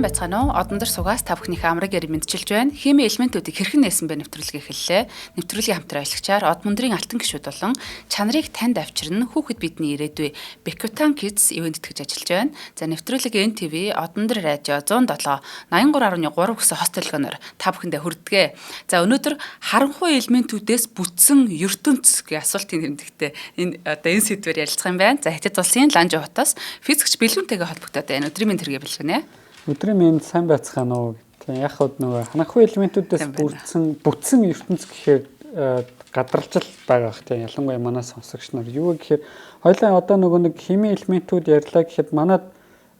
Сайн байцгаана уу? Одон дор сугаас та бүхнийхээ амрыг ярь мэдчилж байна. Хими элементүүдийг хэрхэн нээсэн бэ нэвтрүүлгээ эхэллээ. Нэвтрүүлгийн хамтран ажиллагчаар Од мөндрийн алтан гишүүд болон чанарыг танд авчирна хүүхэд бидний ирээдүй Bekutan Kids ивент тэтгэж ажиллаж байна. За нэвтрүүлэг NTV Одон дор радио 107 83.3 гэсэн хост толгойноор та бүхэндээ хүрдэгэ. За өнөөдөр харанхуй элементүүдээс бүтсэн ертөнц гэх асуултын тэмдэгтээ энэ сэдвээр ярилцах юм байна. За Хятад улсын Ланжо хотоос физикч Бэлгүнтэйгээ холбогдоод байна. Өдрийн мэнд хэрэг бэлгэнэ. Өдрийн мэнд сайн байцгаана уу. Яг хад нөгөө харанхуй элементүүдээс бүтсэн ертөнц гэхээр гадарчил байгаа бах тийм ялангуяа манай сонсогч нар юу гэхээр хоёлаа одоо нөгөө нэг хими элементүүд ярьлаа гэхэд манад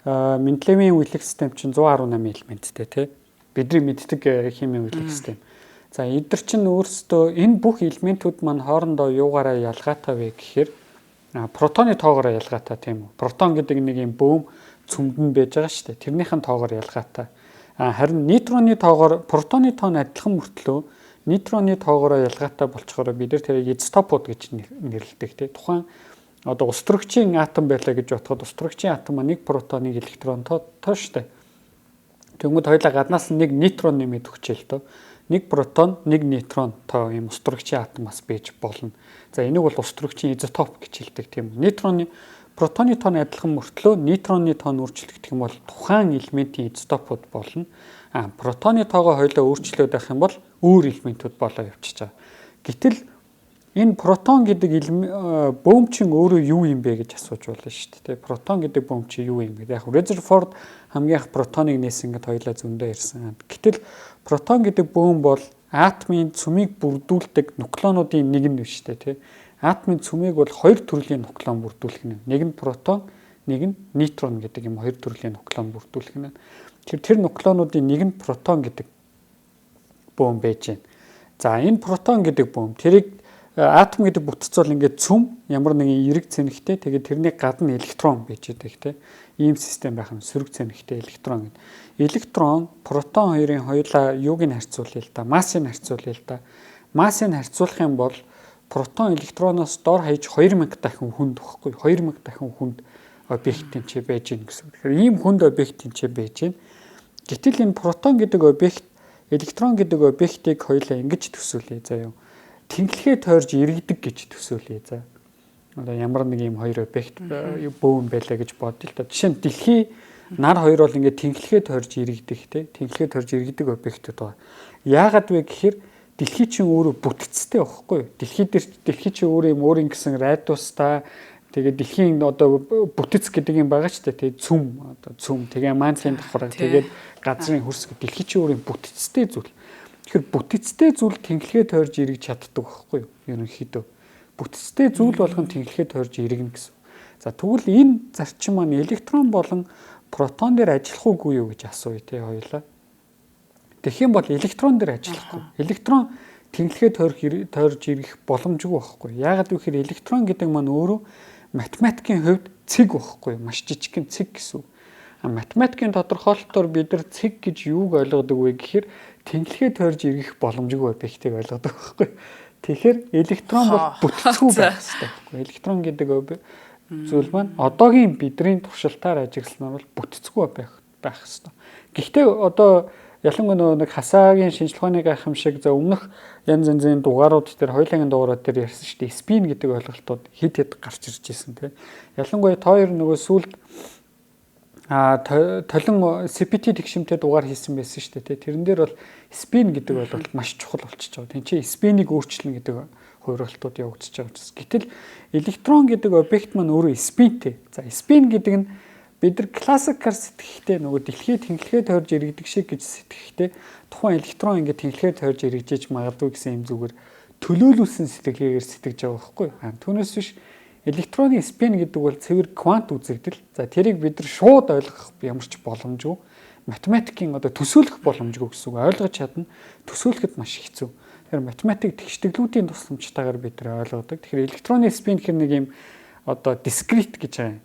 Менделеевийн үйлчлэг систем чинь 118 элементтэй тий. Бидний мэддэг хими үйлчлэг систем. За эдгээр чинь өөрсдөө энэ бүх элементүүд маань хоорондоо юугаараа ялгаатай вэ гэхээр протоны тоогоор ялгаатай тийм үү. Протон гэдэг нэг юм бөөм цөмдөн байж байгаа шүү дээ. Тэрнийхэн тоогоор ялгаатай. Харин нейтроны тоогоор протоны тоо нь адилхан мөртлөө нейтроны тоогоор ялгаатай болчоор бид нар тэрийг изотопууд гэж нэрлэдэг тийм. Тухайн одоо ус төрөгчийн атом байлаа гэж бодоход ус төрөгчийн атом нэг протон нэг электрон тоо шүү дээ. Тэгмэд хоёулаа гаднаас нэг нейтрон нэмээд өгчээл тоо. Нэг протон, нэг нейтрон тоо юм ус төрөгчийн атомаас бийж болно. За энийг бол ус төрөгчийн изотоп гэж хэлдэг тийм. Нейтроны протоны тооны адилхан мөртлөө нейтроны тоо нь өөрчлөгдөх юм бол тухайн элементийн изотопууд болно. Протоны тоогоо хоёулаа өөрчлөөд байх юм бол өөр элементүүд болоо явчихж байгаа. Гэтэл энэ протон гэдэг бөөм чинь өөрөө юу юм бэ гэж асууж болно шүү дээ. Протон гэдэг бөөм чинь юу юм бэ? Яг Rutherford хамгийн анх протоныг нээсэн гэдээ хоёулаа зөндөө ярьсан. Гэтэл протон гэдэг бөөм бол атомын цөмийг бүрдүүлдэг нуклеонуудын нэг нь биш үү? Атомын цөмийг бол хоёр төрлийн нуклеон бүрдүүлэх нь. Нэг нь протон, нэг нь нейтрон гэдэг юм хоёр төрлийн нуклеон бүрдүүлэх нь. Тэр нуклеонуудын нэг нь протон гэдэг бөөм байж байна. За энэ протон гэдэг бөөм тэрийг атом гэдэг бүтц бол ингээд цөм ямар нэгэн эрэг цэнэгтэй тэгээд тэрний гадна электрон байж байдаг тийм. Ийм систем байх нь сөрөг цэнэгтэй электрон гэдэг. Электрон протон хоёрын хоёулаа юуг нь харьцуулъя л да. Массыг харьцуулъя л да. Массыг харьцуулах юм бол протон электроноос дор хаяж 2000 дахин хүнд багхгүй 2000 дахин хүнд объектын чи байж гин гэсэн. Тэгэхээр ийм хүнд объектын чи байж гин. Гэтэл энэ протон гэдэг объект электрон гэдэг объектыг хоёулаа ингэж төсөөлье заяа. Тэнхлэхээ тойрж иргэдэг гэж төсөөлье за. Одоо ямар нэг ийм хоёр объект бөөм байлаа гэж бодъё л да. Жишээ нь дэлхий нар хоёр бол ингээд тэнхлэхээ тойрж иргэдэг те. Тэнхлэхээ тойрж иргэдэг объектууд байгаа. Яагаад вэ гэхээр дэлхий чинь өөрөө бүтцтэй байхгүй юу? Дэлхий чинь өөрөө юм өөрийн гэсэн радиустай тэгээд дэлхийн одоо бүтц гэдэг юм байгаа ч тэгээ цөм одоо цөм тэгээ манцын давхар тэгээд газрын хөрс дэлхий чинь өөрөө бүтцтэй зүйл. Тэгэхээр бүтцтэй зүйл тэнхлэхээ тойрж иргэж чаддаг байхгүй юу? Ерөнхийдөө бүтцтэй зүйл болгон тэнхлэхээ тойрж иргэнэ гэсэн. За тэгвэл энэ зарчим маань электрон болон протон дээр ажиллах уугүй юу гэж асууя тий хоёлаа. Тэгэх юм бол электрон дээр ажиллахгүй. Электрон тэнхлэхээ тойрж ирэх боломжгүй байхгүй. Яагаад вэ гэхээр электрон гэдэг маань өөрөө математикийн хувьд цэг байхгүй. Маш жижигхэн цэг гэсэн. Математикийн тодорхойлолтоор бид нар цэг гэж юуг ойлгодог вэ гэхээр тэнхлэхээ тойрж ирэх боломжгүй объектыг ойлгодог байхгүй. Тэгэхээр электрон бол бүтцгүй байх хэрэгтэй. Электрон гэдэг зүйл маань одоогийн бидний туршилтаар ажигласнаар бол бүтцгүй байх хэрэгтэй. Гэхдээ одоо ялангуяа нэг хасаагийн шинжилгээ ухааны гайхамшиг за өмнөх янз янзын дугаарууд дээр хоёулангийн дугаарууд дээр ярьсан шүү дээ. Спин гэдэг ойлголтууд хэд гарч ирж байсан тийм. Ялангуяа тоо хоёр нөгөө сүүлд толин CPT тэгшимтэй дугаар хийсэн байсан шүү дээ. Тэрэн дээр бол спин гэдэг ойлголт маш чухал болчихж байгаа. Тин чи спинийг өөрчилнө гэдэг хувиргалтууд явагдаж байгаа учраас. Гэтэл электрон гэдэг объект маань өөрөө спинтэй. За спин гэдэг нь бид нар классикаар сэтгэхдээ нөгөө дэлхий тэнхлэхээ тойрж иргэдэг шиг гэж сэтгэхдээ тухайн электрон ингээд тэнхлэхээ тойрж иргэжиж магадгүй гэсэн юм зүгээр төлөөлүүлсэн сэтгэлгээгээр сэтгэж байгаа байхгүй. Түүнээс биш электроны спин гэдэг бол цэвэр квант үзэгдэл. За тэрийг бид нар шууд ойлгох ямар ч боломжгүй. Математикийн одоо төсөөлөх боломжгүй гэсэн үг ойлгож чадна. Төсөөлөхөд маш хэцүү. Тэгэхээр математик тэгшдэглүүдийн тусламжтайгаар бид нар ойлгодог. Тэгэхээр электроны спин гэх нэг юм одоо дискрет гэж байгаа.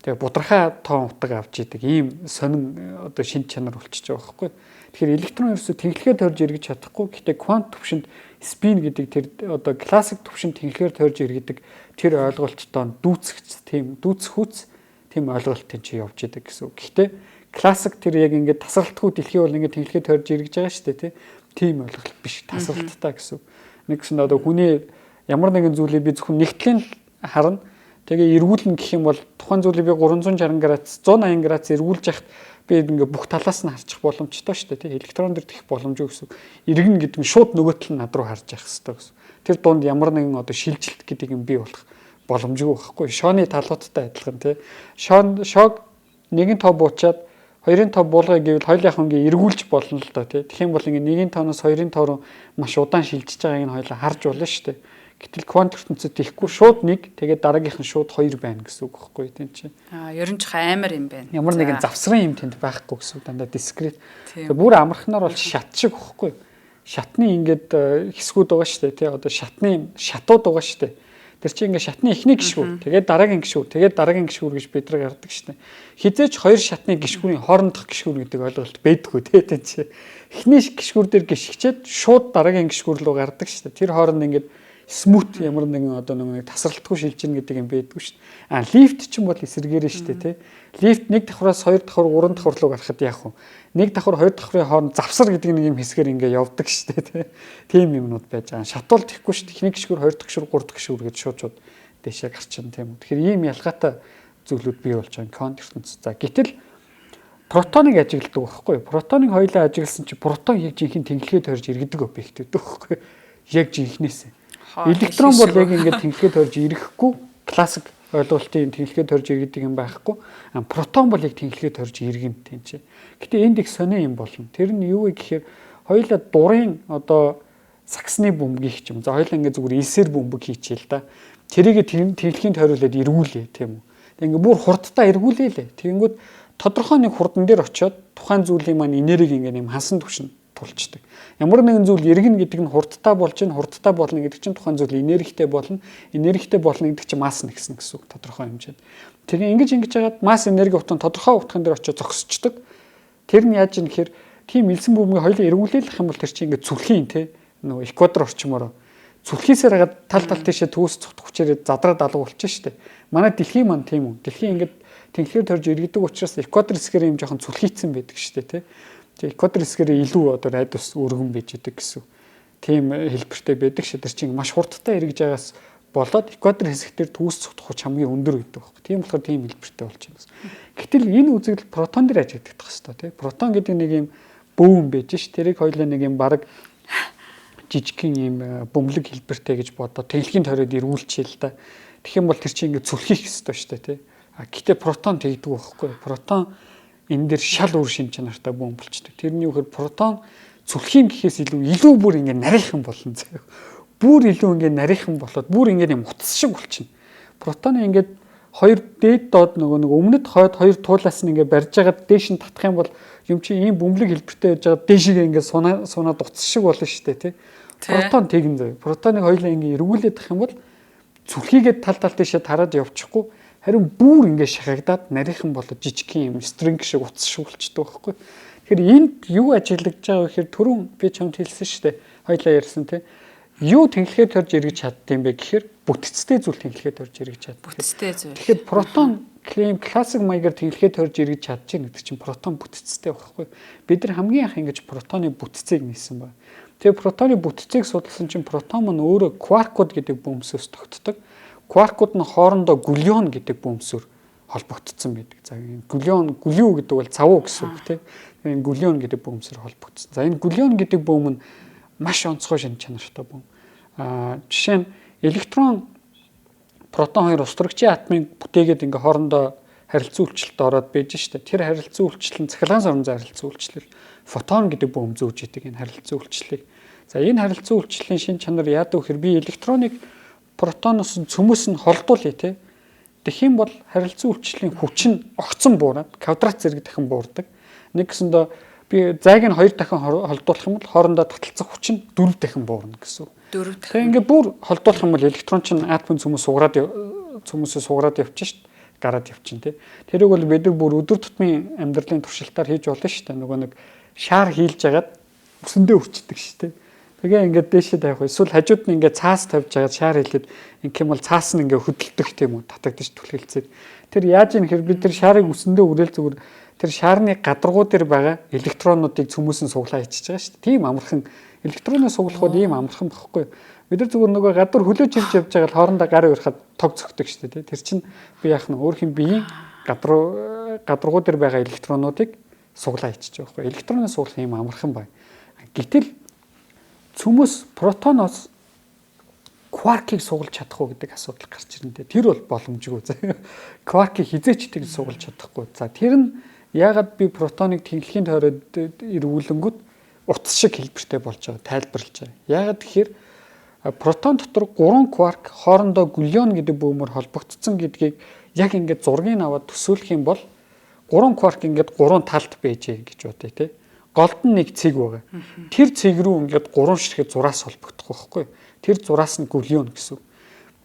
Тэгээ будраха тоон утга авч идэг ийм сонин одоо шинж чанар болчихж байгаа байхгүй. Тэгэхээр электрон ерөөсө тэнхлэхээ тойрж эргэж чадахгүй. Гэхдээ квант түвшинд спин гэдэг тэр одоо классик түвшинд тэнхлэхээр тойрж эргэдэг тэр ойлголттой дүүцэх тийм дүүцэх хүч тийм ойлголтын чи явж идэг гэсэн үг. Гэхдээ классик тэр яг ингээд тасралтгүй дэлхий бол ингээд тэнхлэхэд тойрж эргэж байгаа шүү дээ, тийм ойлголт биш. Тасралттай гэсэн. Нэгсэн одоо хүний ямар нэгэн зүйлийг би зөвхөн нэгтлийн харна. Тэгээ эргүүлнэ гэх юм бол тухайн зүйлийг би 360 градус 180 градус эргүүлж яхад би ингээ бүх талаас нь харчих боломжтой шүү дээ. Электрон дээр тэгэх боломжгүй гэсэн. Иргэн гэдэг нь шууд нөгөө тал нь над руу харж явах хэрэгтэй гэсэн. Тэр дунд ямар нэгэн одоо шилжилт гэдэг юм бий болох боломжгүй байхгүй. Шооны талуудтай адилхан тий. Шоог нэгэн тоо буучаад хоёрын тоо буулгая гэвэл хоёулынх нь ингээ эргүүлж болно л доо тий. Тэгэх юм бол ингээ нэгэн тооноос хоёрын тоо руу маш удаан шилжиж байгааг нь хоёулаа харж болно шүү дээ. Гэтэл квант ертөнцид тийхгүй шууд нэг тэгээд дараагийнх нь шууд хоёр байна гэсэн үг байхгүй тийм чинь. Ер нь ч амар юм байна. Ямар нэгэн завсран юм тэнд байхгүй гэсэн үг дандаа дискрет. Бүр амархнаар бол шат шиг байхгүй. Шатны ингээд хэсгүүд байгаа шүү дээ тий. Одоо шатны шатууд байгаа шүү дээ. Тэр чинь ингээд шатны эхний гишгүүр тэгээд дараагийн гишгүүр тэгээд дараагийн гишгүүр гэж бид нар гардаг шүү дээ. Хизээч хоёр шатны гишгүүрийн хоорондох гишгүүр гэдэг ойлголт байдаггүй тий тийм чинь. Эхний гишгүүр дээр гიშгчээд шууд дараагийн гишгүүр рүү гардаг шүү дээ. Тэр хооронд ингээд смут ямар нэгэн одоо нэг тасралтгүй шилжинэ гэдэг юм байдгүй шүү дээ. Лифт ч юм бол эсэргээрээ шүү дээ, тий. Лифт нэг давхраас хоёр давхар, гурван давхар руу гарахад яах вэ? Нэг давхар, хоёр давхрын хооронд завсар гэдэг нэг юм хэсгээр ингээ явдаг шүү дээ, тий. Тийм юмнууд байж байгаа. Шатуул тэхгүй шүү дээ. Эхний гişгүр, хоёр дахь гişгүр, гурав дахь гişгүр гэж шууд дэшээ гарчихна тийм үү. Тэгэхээр ийм ялгаатай зүйлүүд бий болж байгаа квант ертөнцид. За гэтэл протоныг ажигладаг байхгүй юу? Протоныг хоёлаа ажигласан чинь протон яг жинхэнэ тэнхлэхэд тойрж иргэдэг объект гэдэг байхгүй юу? Яг жинхнээсээ. Электрон бол яг ингээд тэнхлэхэд тойрж ирэхгүй классик ойлголтын тэнхлэхэд тойрж иргэдэг юм байхгүй. Протон бол яг тэнхлэхэд тойрж иргэн тийм чи. Гэтэ энд их сонио юм болно. Тэр нь юу вэ гэхээр хоёлаа дурын одоо саксны бөмбөгийг ч юм. За хоёлаа ингээд зүгээр элсээр бөмбөг хийчихээ л да. Тэрийг тэнхлэхийн тойруулаад эргүүлээ тийм үү. Тэг ингээд бүр хурдтай эргүүлээ лээ. Тэгэнгүүт тодорхой нэг хурдан дээр очиод тухайн зүйлийн маань энерги ингээд юм хансан түвшинд тулчдаг. Ямар нэгэн зүйл иргэн гэдэг нь хурдтай болж чинь хурдтай болно гэдэг чинь тухайн зүйл энергитэй болно. Энергитэй болно гэдэг чинь масс нэгсэн гэсэн үг тодорхой хэмжээнд. Тэгээ ингэж жагаад масс энерги утга тодорхой утган дээр очиод зогсчдөг. Тэр нь яаж юм гэхээр тийм элсэн бөмбөгийг хоёулаа эргүүлээлэх юм бол тэр чинь ингээд зүлхийн те нөгөө экватор орчмоор зүлхийсээр хагаад тал тал тийшээ төөс цогтох хүчээр задраад алга болчихно шүү дээ. Манай дэлхий маань тийм үү. Дэлхий ингээд тэнхлээр төрж иргэдэг учраас экватор хэсгээр юм жоохон зүлхийцсэн байдаг шүү дээ те. Тэгээ экватор хэсгээр илүү одоо радиус өргөн байж идэг гэсэн. Тийм хэлбэртэй байдаг шүү. Тэр чинь маш хурдтай эргэж байгаас болоод экватор хэсгээр төөс цогтох хүч хамгийн өндөр байдаг байхгүй. Тийм болохоор тийм хэлбэртэй болж байна. Гэтэл энэ үзэгдэл протон дээр ажигдах хэрэгтэй тий. Протон гэдэг нэг юм бөөн байж ш. Тэрийг хоёулаа нэг юм баг жижигхэн юм бөмбөлөг хэлбэртэй гэж бодоод тэнхлийн тойроод эргүүлчихээ л да. Тэгэх юм бол тэр чинь ингээд зүлхийх хэрэгтэй шүү дээ тий. Гэтэ протон тэгдэг байхгүй. Протон энэ дэр шал үр шин чанартай бөмбөлчдөг. Тэрний үгээр протон зүлхийн гэхээс илүү бүр ингээд нарийнхан болно заяа. Бүр илүү ингээд нарийнхан болоод бүр ингээд юм утас шиг болчихно. Протоны ингээд хоёр дээд доод нөгөө өмнөд хойд хоёр туулаас нь ингээд барьж байгаад дээш нь татах юм бол юм чи ийм бөмбөлөг хэлбэртэй байж байгаа дээшээ ингээд сунаад утас шиг болно шүү дээ тий. Протон тэгнэ заяа. Протоныг хоёулаа ингээд эргүүлээд авах юм бол зүлхийгээд тал тал дээшээ тараад явчихгүй. Харин бүр ингээд шахагдаад нарийнхан болоод жижигхэн юм стринг шиг утас шиг болчихдог байхгүй. Тэгэхээр энд юу ажиглагдж байгаа вэ гэхээр түрүүн би чамд хэлсэн шүү дээ. Хоёлаа ярьсан тий. Юу тэнхлэхээр төрж эргэж чаддсан бэ гэхээр бүтцтэй зүйл тэнхлэхээр төрж эргэж чаддаг. Бүтцтэй зүйл. Тэгэхээр протон клейм классик маягаар тэнхлэхээр төрж эргэж чадж байгаа гэдэг чинь протон бүтцтэй байхгүй. Бид нар хамгийн анх ингэж протоны бүтцийг нээсэн байна. Тэгээ протоны бүтцийг судалсан чинь протон маань өөрөө кваркууд гэдэг бөмбөсөөс тогтдог. Кваркууд нь хоорондоо гулион гэдэг бөмбөсөөр холбогдсон байдаг. За энэ гулио гэдэг бол цавуу гэсэн үг тийм. Энэ гулион гэдэг бөмбөсөөр холбогдсон. За энэ гулион гэдэг бөмбө нь маш онцгой шинж чанартай бөмбө. Жишээ нь электрон протон хоёр устөрөгчийн атомыг бүтээгээд ингээ хоорондоо харилцан үйлчлэлд ороод байж штэ. Тэр харилцан үйлчлэл нь цахилгаан соромжоо харилцан үйлчлэл. Фотон гэдэг бөмбө зөөж идэг энэ харилцан үйлчлэлийг. За энэ харилцан үйлчлэлийн шинж чанар яадаг вэ гэхээр би электроныг протоноос цөмөөс нь холдуулъя тий. Тэгэх юм бол харилцан үйлчлэлийн хүч нь огцон буураад квадрат зэрэг дахин буурдаг. Нэг гэсэндээ би зайг нь 2 дахин холдуулах юм бол хоорондоо таталцах хүч нь 4 дахин буурна гэсэн. 4 дахин. Тэгээ ингээд бүр холдуулах юм бол электрон чинь атомын цөмөөсөө сугараад явчих шүү дээ. Гараад явчин тий. Тэрийг бол бид нар бүр өдөр тутмын амьдралын туршилтаар хийж болно шүү дээ. Нөгөө нэг шаар хийлж ягаад өсөндөө өрчдөг шүү дээ. Тэгээ ингээд дээшээ тавих. Эсвэл хажууд нь ингээд цаас тавьж байгаа шаар хийлээд ингэх юм бол цаас нь ингээд хөдөлдөг тийм үү татагдчих түлхэлцээд. Тэр яаж юм хэр бид тэр шаарыг өсөндөө үрэл зүгээр тэр шаарны гадаргуу дээр байгаа электронуудыг цөмөөс нь суглаа хийчихэж байгаа шүү дээ. Тийм амархан электроны суглахууд ийм амархан багхгүй. Бид нар зүгээр нөгөө гадар хөлөөж ирж явж байгаа л хоорондоо гарын урахад тог цогтөг шүү дээ. Тэр чинь би яах нь өөр хэм биеийн гадаргуу дээр байгаа электронуудыг суглаа хийчих жоохгүй. Электроны суглах юм амархан байна. Гэтэл цөмөс протоноос кваркийг сугалж чадах уу гэдэг асуудал гарч ирнэ. Тэр бол боломжгүй. Кваркийг хизээч тэгж сугалж чадахгүй. За тэр нь яагаад би протоныг тэнхлийн тойроод эргүүлэнгүүт утас шиг хэлбэртэй болж байгаа тайлбарлаж байгаа. Яагаад тэгэхээр протон дотор 3 кварк хоорондоо гулион гэдэг бөөмөр холбогдсон гэдгийг яг ингээд зургийг аваад төсөөлөх юм бол 3 кварк ингээд 3 талд байжээ гэж бодъё тий. Голд нь нэг цэг байгаа. Тэр цэг рүү ингээд 3 ширхэг зураас холбогдох байхгүй. Тэр зураас нь гулион гэсэн.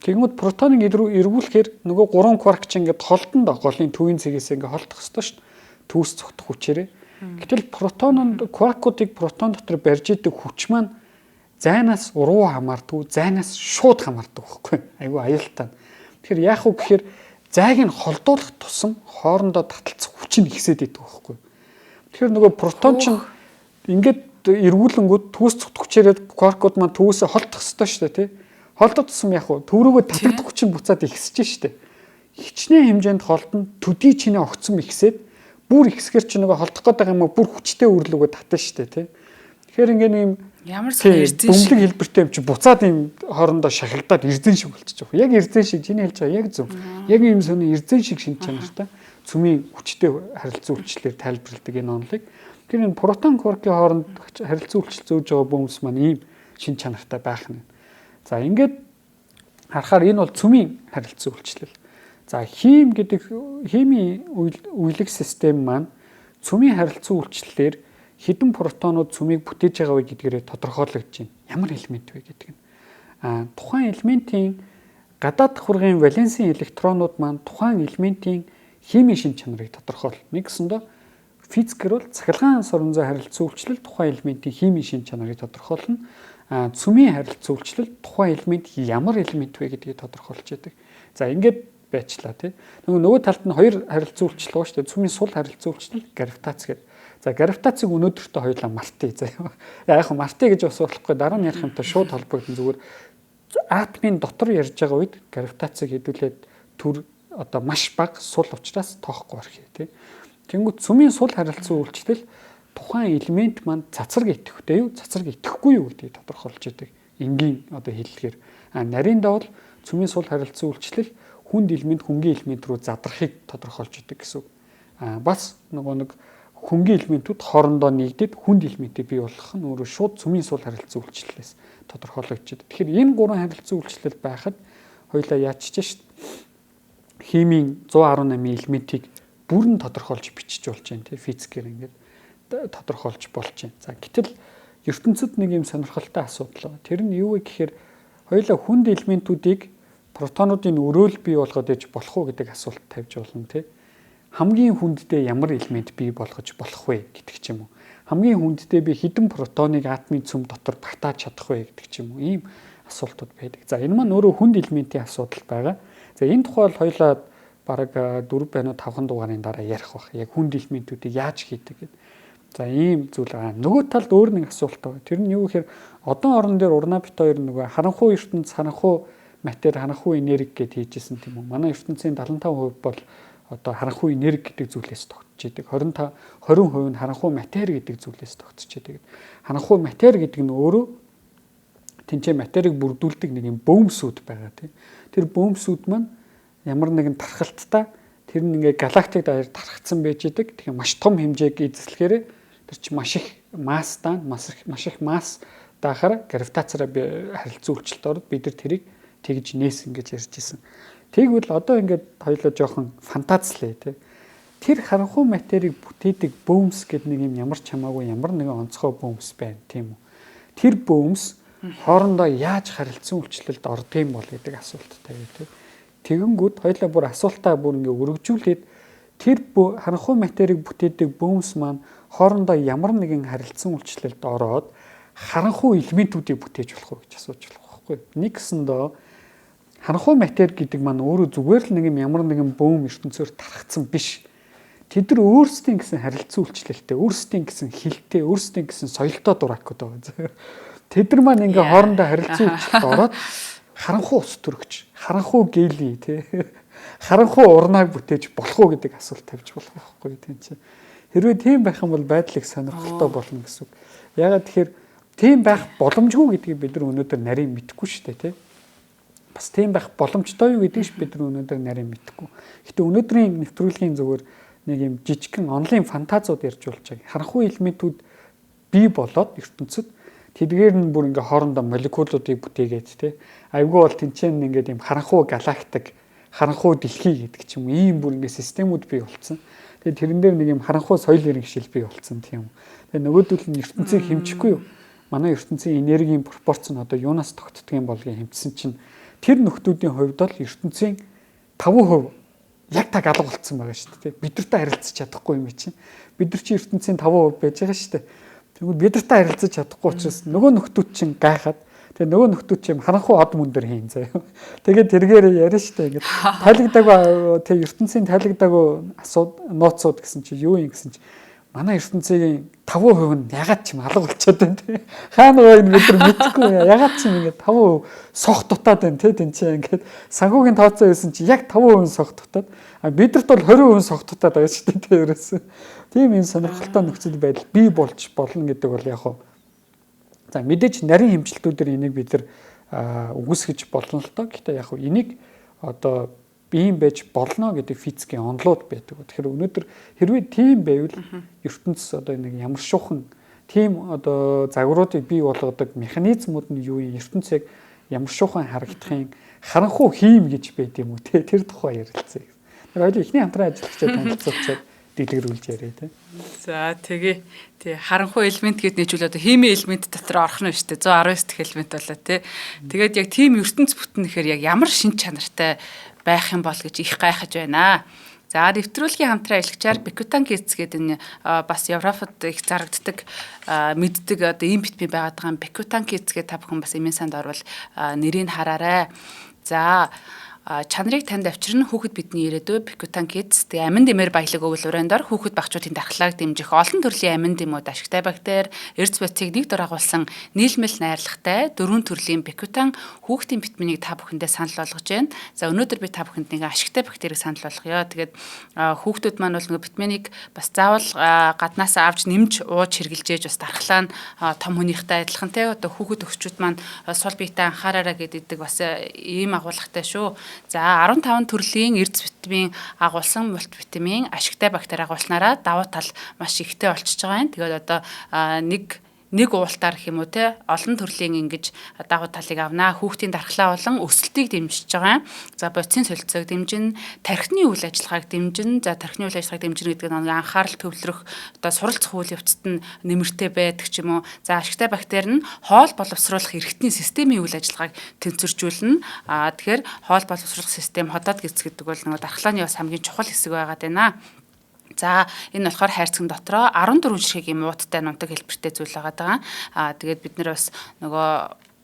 Тэгмэд протоныг эргүүлэхээр нөгөө 3 кварк чинь ингээд холдонд голын төвийн цэгээс ингээд холдох ёстой шүү дээ. Түүс цогтох хүчээрээ. Гэтэл кваркуудыг протон дотор барьж идэг хүч маань зайнаас уруу хамаардаг, зайнаас шууд хамаардаг байхгүй. Айгу аюултай. Тэгэхээр яах вэ гэхээр зайг нь холдуулах тусам хоорондоо таталцах хүч нь ихсээд идэг байхгүй. Тэгэхээр нөгөө протон чинь ингээд эргүүлэнгүүд түүс цогтох хүчээрээ кваркууд маань түүсээ холдох ёстой шүү дээ тий. Холдох тусам яах вэ? Төв рүүгээ татагдах хүч нь буцаад ихсэж шүү дээ. Хичнээн хэмжээнд холдно, төдий чинээ огцом ихсээд бүр ихсгэр чи нөгөө холдох гээд байгаа юм уу бүр хүчтэй үрлүүгээ татна шүү дээ тий. Тэгэхээр ингээд юм ямар сайн эрдэн шиг бөмбөг хэлбэртэй юм чи буцаад юм хоорондоо шахагдаад эрдэн шиг болчихж байгаа. Яг эрдэн шиг чиний хэлж байгаа яг зөв. Яг юм сони эрдэн шиг шинж чанартай цөмийн хүчтэй харилцан үйлчлэлээр тайлбарладаг энэ онолыг. Тэгэхээр энэ протон кваркийн хооронд харилцан үйлчлэл зөөж байгаа бөмбөс маань ийм шинж чанартай байх нь. За ингээд харахаар энэ бол цөмийн харилцан үйлчлэл. За химийн үйлэг систем маань цөмийн харилцан үйлчлэлээр хэдэн протонууд цөмийг бүтээж байгаа вэ гэдгээрээ тодорхойлогдож байна. Ямар элемент вэ гэдэг нь. Тухайн элементийн гадаад давхаргын валенсын электронууд маань тухайн элементийн химийн шинж чанарыг тодорхойлно. Нэг гэсэндээ физикээр бол цахилгаан суран зай харилцан үйлчлэл тухайн элементийн химийн шинж чанарыг тодорхойлно. Цөмийн харилцан үйлчлэл тухайн элемент ямар элемент вэ гэдгийг тодорхойлж яадаг. За ингээд байчлаа тий. Нөгөө талд нь хоёр харилцан үйлчлэл байгаа шүү дээ. Цөмийн сул харилцан үйлчлэл, гравитац гэдэг. За гравитацыг өнөөдөртөө хоёулаа мартъя заяа. Яг мартъя гэж бас болохгүй дараа нь ярих юмтай шууд холбогдсон зүгээр атомын дотор ярьж байгаа үед гравитацыг хэдүүлээд төр одоо маш бага сул учраас тоохгүй архи тий. Тэнгүүд цөмийн сул харилцан үйлчлэл тухайн элемент маань цацраг идэвхтэй юу, цацраг идэхгүй юу гэдгийг тодорхойлж яадаг. Энгийн одоо хэллэгээр нарийнда бол цөмийн сул харилцан үйлчлэл хүнд элемент хөнгөн элемент рүү задрахыг тодорхойлж яадаг гэсэн. Бас нөгөө нэг хөнгөн элементүүд хоорондоо нэгдээд хүнд элементийг бий болгох нь өөрөө шууд цөмийн сул харилцан үйлчлэлээс тодорхойлогдчиход. Тэгэхээр энэ гурван харилцан үйлчлэл байхад хоёулаа яачиж шít. Химийн 118 элементийг бүрэн тодорхойлж бичиж болж байна тий физикээр ингээд тодорхойлж болж байна. За гэтэл ертөнцид нэг юм сонирхолтой асуудал байна. Тэр нь юу вэ гэхээр хоёулаа хүнд элементүүдийг протонуудын өрөөл бий болгоод ээж болох уу гэдэг асуулт тавьж болно тий. Хамгийн хүндтэй ямар элемент бий болгож болох вэ гэдэг ч юм уу. Хамгийн хүндтэй би хэдэн протоныг атомын цөм дотор багтааж чадах вэ гэдэг ч юм уу. Ийм асуултууд байдаг. За энэ маань өөрөө хүнд элементийн асуудал байгаа. За энэ тухай бол хоёлаа бараг 4 байна уу 5 дугаарын дараа ярих бах. Яг хүнд элементүүдийг яаж хийдэг гэдэг. За ийм зүйл байгаа. Нөгөө талд өөр нэг асуулт байгаа. Тэр нь юу гэхээр одон орон дээр урна бит хоёр нөгөө харанхуй ертөнц харанхуй матери харанхуй энерги гэд хийжсэн тийм үү. Манай ертөнцийн 75% бол одоо харанхуй энерги гэдэг зүйлээс тогтож идэг. 20% нь харанхуй матери гэдэг зүйлээс тогтож идэг. Харанхуй матери гэдэг нь өөрөө тэнцээ материйг бүрдүүлдэг нэг юм бөөмсүүд байгаа тийм. Тэр бөөмсүүд маань ямар нэгэн тархалттай тэр нь ингээ галактик даяар тархацсан байж идэг. Тэгэхээр маш том хэмжээг эзэслэхээр тэр чинь маш их масстай маш их масс даахаар гравитацаараа харилцан үйлчлэлт ороод бид нар тэрийг тэгж нээсэн гэж ярьж ирсэн. Тэгвэл одоо ингээд хоёлоо жоохон фантазлээ тий. Тэр харанхуй материйг бүтээдэг бөөмс гэдэг нэг юм ямар ч хамаагүй ямар нэгэн онцгой бөөмс байна тийм үү. Тэр бөөмс хоорондоо яаж харилцан үйлчлэлд ордгийм бол гэдэг асуулттай тий. Тэгэнгүүт хоёлоо бүр асуултаа бүр ингээ өргөжүүлээд тэр харанхуй материйг бүтээдэг бөөмс маань хоорондоо ямар нэгэн харилцан үйлчлэлд ороод харанхуй элементүүдийг бүтээж болох уу гэж асууж болох байхгүй. Нэг гэсэндээ харанхуй матери гэдэг маань өөрөө зүгээр л нэг юм ямар нэгэн бөөм ертөнцөөр тархацсан биш. тэд нар өөрсдийн гэсэн харилцан үйлчлэлтэй, өөрсдийн гэсэн хэлтэй, өөрсдийн гэсэн соёлтой дуракууд байгаа. Тэд нар маань ингээ хоорондоо харилцан үйлчлэлд ороод харанхуй ус төрөгч, харанхуй гели тий. Харанхуй урнааг бүтээж болох уу гэдэг асуулт тавьж болох байхгүй тийм чи. Хэрвээ тийм байх юм бол байдлыг сонирхолтой болно гэсэн үг. Ягаад тэгэхээр тийм байх боломжгүй гэдгийг бид нар өнөөдөр нарийн мэдэхгүй шүү дээ тий. Бас тийм байх боломжтой юу гэдгийг бид нар өнөөдөр нарийн мэдэхгүй. Гэтэ өнөөдрийн нэвтрүүлгийн зүгээр нэг юм жижигхэн онлайн фантазууд ярьж болж байгаа. Харанхуй элементүүд бий болоод ертөнцид тэдгээр нь бүр ингээ хоорондоо молекулуудыг бүтээгээд тий. Айгүй бол тэнцэн ингээд юм харанхуй галактик, харанхуй дэлхий гэдэг ч юм ийм бүр ингээ системүүд бий болцсон. Тэгээд тэрэн дээр нэг юм харанхуй соёл иргэншил бий болцсон тийм. Тэгээд нөгөөдөл нь ертөнцийг хэмжихгүй юу? Манай ертөнцийн энергийн пропорц нь одоо юунаас тогтдог юм болгийг хэмжсэн чинь тэр нөхдүүдийн хувьд бол ертөнцийн 5% яг таг алга болцсон байгаа шүү дээ. Бид нартай харилцаж чадахгүй юм чинь. Бид нар чи ертөнцийн 5% байж байгаа шүү дээ. Тэгвэл бид нартай харилцаж чадахгүй учраас нөгөө нөхдүүд чинь гайхаад тэгээ нөгөө нөхдүүд чинь харанхуй од мөн дээр хийн заяа. Тэгээд тэргээр яриа шүү дээ. Ингээд тайлагдаагүй тэг ертөнцийн тайлагдаагүй нууцуд гэсэн чи юу юм гэсэн чи манай ертөнцийн 5% нь ягаад ч юм алга болчиход байна тий. Хаана байг бид нар мэдэхгүй ягаад ч юм ингээд 5% сох дутаад байна тий. Тэн чинь ингээд санхүүгийн тооцоо байсан чи яг 5% сох дутаад бид нарт бол 20% сох дутаад байгаа шүү дээ тий. Ерөөсөө тийм юм сонирхолтой нөхцөл байдал бий болж болно гэдэг бол яг хоо. За мэдээж нарийн хэмжилтүүдээр энийг бид нар үгүйсгэж болно л доо. Гэхдээ яг хоо энийг одоо ийм байж болно гэдэг физикийн онолууд байдаг. Тэгэхээр өнөөдөр хэрвээ тийм байвал ертөнцийн одоо нэг ямар шухан тийм одоо загваруудыг бий болгодог механизмууд нь юу юм? ертөнцийг ямар шухан харагдахын харанхуй хийм гэж байд юм уу? Тэр тухай ярилцъя. Тэр хоёул ихний хамтран ажиллагчид танилцуулчаад дэлгэрүүлж яриа тий. За тэгээ харанхуй элемент гэд нэжүүл одоо хими элемент дотор орох нь шүү дээ. 119 дэх элемент болоо тий. Тэгээд яг тийм ертөнц бүтэн гэхээр яг ямар шин чанартай байх юм бол гэж их гайхаж байна. За нэвтрүүлгийн хамтран ажиллагчаар Бекутан Kids гэдэг энэ бас Европод их зарагддаг мэддэг одоо ийм битми байгаад байгаа Бекутан Kids гэдэг та бүхэн бас эмээ санд орвол нэрийг хараарай. За чанарыг танд авчирна хүүхэд бидний ирээдүй Bekutan Kids тэгээ амин дэмээр баялаг өвөл урайндор хүүхэд багчуудын дархлааг дэмжих олон төрлийн амин дэмүүд ашигтай бактери, эрдэс бодисыг нэг дор агуулсан нийлмэл найрлагатай 4 төрлийн Bekutan хүүхдийн витаминыг та бүхэндээ санал болгож байна. За өнөөдөр би та бүхэнд нэг ашигтай бактерийг санал болгоё. Тэгээд хүүхдүүд маань бол нөгөө витаминыг бас заавал гаднаас авч нэмж ууж хэрглэж бас дархлаа нь том хүнийхтэй адилхан те одоо хүүхэд өгчүүд маань сул биетэй анхаараараа гэдэг бас ийм агуулгатай шүү. За 15 төрлийн эрдэс витамин агуулсан мультивитамин ашигтай бактери агуулснараа давуу тал маш ихтэй болчихж байгаа юм. Тэгээд одоо нэг уултаар гэх юм уу те олон төрлийн ингэж давуу талыг авнаа. Хүүхдийн дархлаа болон өсөлтийг дэмжиж байгаа. За бодисын солилцоог дэмжин, тархины үйл ажиллагааг дэмжин. За тархины үйл ажиллагааг дэмжин гэдэг нь анхаарал төвлөрөх, одоо суралцах үйл явцад нь нэмэртэй байдаг ч юм уу. За ашигтай бактери нь хоол боловсруулах эргэтний системийн үйл ажиллагааг тэнцвэржүүлнэ. Тэгэхээр хоол боловсруулах систем ходоод гисц гэдэг бол нөгөө дархлааны бас хамгийн чухал хэсэг байгаад байна. За энэ болохоор хайрцаг дотроо 14 ширхэг юм ууттай нунтаг хэлбэртэй зүйл байгаа. Тэгээд бид нэр бас нөгөө